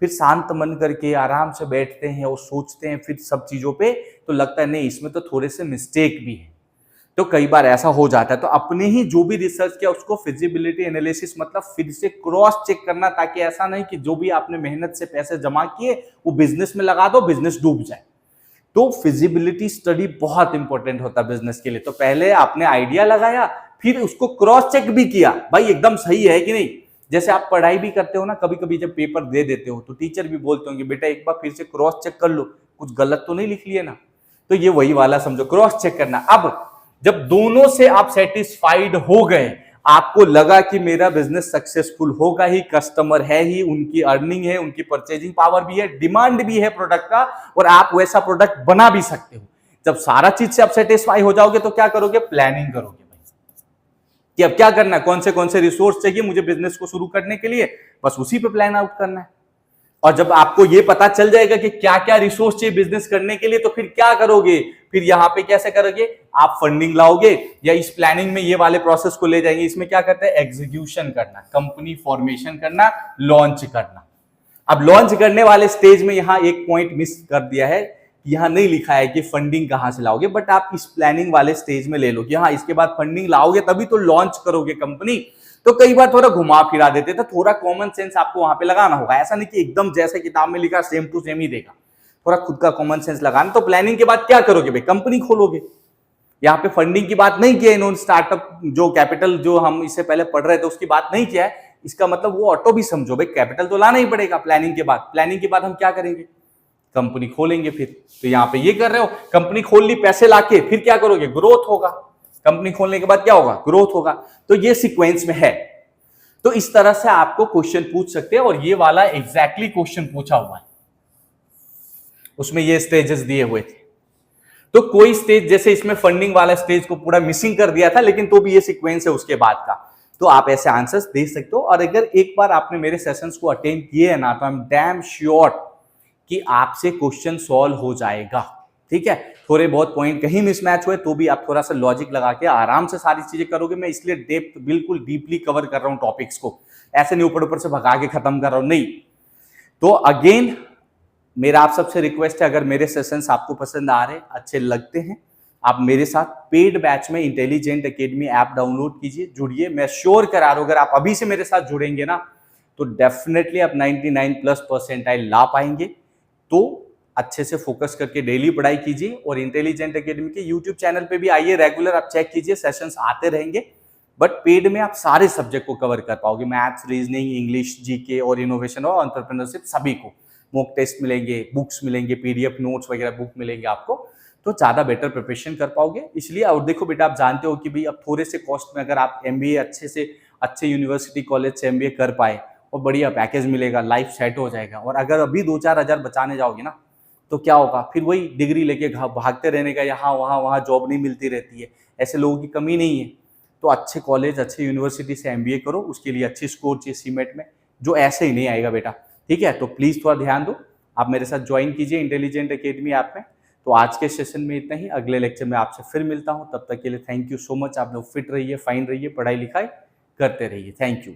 फिर शांत मन करके आराम से बैठते हैं और सोचते हैं फिर सब चीजों पे, तो लगता है नहीं इसमें तो थोड़े से मिस्टेक भी है। तो कई बार ऐसा हो जाता है। तो अपने ही जो भी रिसर्च किया उसको फिजिबिलिटी एनालिसिस मतलब फिर से क्रॉस चेक करना, ताकि ऐसा नहीं कि जो भी आपने मेहनत से पैसे जमा किए वो बिजनेस में लगा दो, बिजनेस डूब जाए। तो फिजिबिलिटी स्टडी बहुत इंपॉर्टेंट होता है बिजनेस के लिए। तो पहले आपने आइडिया लगाया, फिर उसको क्रॉस चेक भी किया, भाई एकदम सही है कि नहीं। जैसे आप पढ़ाई भी करते हो ना, कभी कभी जब पेपर दे देते हो तो टीचर भी बोलते होंगे बेटा एक बार फिर से क्रॉस चेक कर लो, कुछ गलत तो नहीं लिख लिए ना। तो ये वही वाला समझो, क्रॉस चेक करना। अब जब दोनों से आप सेटिस्फाइड हो गए, आपको लगा कि मेरा बिजनेस सक्सेसफुल होगा ही, कस्टमर है ही, उनकी अर्निंग है, उनकी परचेजिंग पावर भी है, डिमांड भी है प्रोडक्ट का, और आप वैसा प्रोडक्ट बना भी सकते हो। जब सारा चीज से आप सेटिस्फाई हो जाओगे तो क्या करोगे? प्लानिंग करोगे भाई कि अब क्या करना है, कौन से रिसोर्स चाहिए मुझे बिजनेस को शुरू करने के लिए, बस उसी पे प्लान आउट करना है। और जब आपको ये पता चल जाएगा कि क्या क्या रिसोर्स चाहिए बिजनेस करने के लिए, तो फिर क्या करोगे? फिर यहां पे कैसे करोगे? आप फंडिंग लाओगे या इस प्लानिंग में ये वाले प्रोसेस को ले जाएंगे। इसमें क्या करते हैं? एग्जीक्यूशन करना, कंपनी फॉर्मेशन करना, लॉन्च करना। अब लॉन्च करने वाले स्टेज में यहां एक पॉइंट मिस कर दिया है, यहां नहीं लिखा है कि फंडिंग कहां से लाओगे, बट आप इस प्लानिंग वाले स्टेज में ले लो कि हाँ इसके बाद फंडिंग लाओगे तभी तो लॉन्च करोगे कंपनी। तो कई बार थोड़ा घुमा फिरा देते, तो थोड़ा कॉमन सेंस आपको वहां पे लगाना होगा। ऐसा नहीं कि एकदम जैसे किताब में लिखा सेम टू सेम ही देगा, थोड़ा खुद का कॉमन सेंस लगाना। तो प्लानिंग के बाद क्या करोगे भाई? कंपनी खोलोगे। यहाँ पे फंडिंग की बात नहीं किया इन्होंने, स्टार्टअप जो कैपिटल जो हम इससे पहले पढ़ रहे थे उसकी बात नहीं किया है। इसका मतलब वो ऑटो भी समझो भाई, कैपिटल तो लाना ही पड़ेगा प्लानिंग के बाद। प्लानिंग के बाद हम क्या करेंगे? कंपनी खोलेंगे। फिर तो यहाँ पे ये कर रहे हो, कंपनी खोल ली, पैसे लाके फिर क्या करोगे? ग्रोथ होगा। कंपनी खोलने के बाद क्या होगा? ग्रोथ होगा। तो ये सीक्वेंस में है। तो इस तरह से आपको क्वेश्चन पूछ सकते हैं, और ये वाला एग्जैक्टली क्वेश्चन पूछा हुआ है, उसमें ये स्टेजेस दिए हुए थे। तो कोई स्टेज, जैसे इसमें फंडिंग वाला स्टेज को पूरा मिसिंग कर दिया था, लेकिन तो भी ये सीक्वेंस है उसके बाद का। तो आप ऐसे आंसर्स दे सकते हो। और अगर एक बार आपने मेरे सेशंस को अटेंड किए है ना, तो आई एम डैम श्योर कि आपसे क्वेश्चन सॉल्व हो जाएगा। ठीक है, थोड़े बहुत पॉइंट कहीं मिसमैच हुए तो भी आप थोड़ा सा लॉजिक लगा के आराम से सारी चीजें करोगे। मैं इसलिए डेप्थ बिल्कुल डीपली कवर कर रहा हूं टॉपिक्स को, ऐसे नहीं ऊपर ऊपर से भगा के खत्म कर रहा हूं, नहीं। तो अगेन मेरा आप सबसे रिक्वेस्ट है, अगर मेरे सेशंस आपको पसंद आ रहे, अच्छे लगते हैं, आप मेरे साथ पेड बैच में इंटेलिजेंट एकेडमी ऐप डाउनलोड कीजिए, जुड़िए। मैं श्योर करा रहा हूं अगर आप अभी से मेरे साथ जुड़ेंगे ना तो डेफिनेटली आप 99+% ला पाएंगे। तो अच्छे से फोकस करके डेली पढ़ाई कीजिए और इंटेलिजेंट एकेडमी के यूट्यूब चैनल पे भी आइए, रेगुलर आप चेक कीजिए, सेशंस आते रहेंगे। बट पेड में आप सारे सब्जेक्ट को कवर कर पाओगे, मैथ्स, रीजनिंग, इंग्लिश, जीके और इनोवेशन और एंटरप्रेन्योरशिप, सभी को। मॉक टेस्ट मिलेंगे, बुक्स मिलेंगे, पीडीएफ नोट्स वगैरह बुक मिलेंगे आपको, तो ज़्यादा बेटर प्रिपरेशन कर पाओगे। इसलिए और देखो बेटा, आप जानते हो कि भाई अब थोड़े से कॉस्ट में अगर आप एमबीए अच्छे से अच्छे यूनिवर्सिटी कॉलेज से एमबीए कर पाए और बढ़िया पैकेज मिलेगा, लाइफ सेट हो जाएगा। और अगर अभी 2-4 हज़ार बचाने जाओगे ना तो क्या होगा, फिर वही डिग्री लेके भागते रहने का, यहाँ वहाँ वहाँ जॉब नहीं मिलती रहती है। ऐसे लोगों की कमी नहीं है। तो अच्छे कॉलेज, अच्छे यूनिवर्सिटी से एमबीए करो, उसके लिए अच्छी स्कोर चाहिए सीमेट में, जो ऐसे ही नहीं आएगा बेटा। ठीक है, तो प्लीज़ थोड़ा ध्यान दो, आप मेरे साथ ज्वाइन कीजिए इंटेलिजेंट एकेडमी ऐप में। तो आज के सेशन में इतना ही, अगले लेक्चर में आपसे फिर मिलता हूँ। तब तक के लिए थैंक यू सो मच। आप लोग फिट रहिए, फाइन रहिए, पढ़ाई लिखाई करते रहिए। Thank you.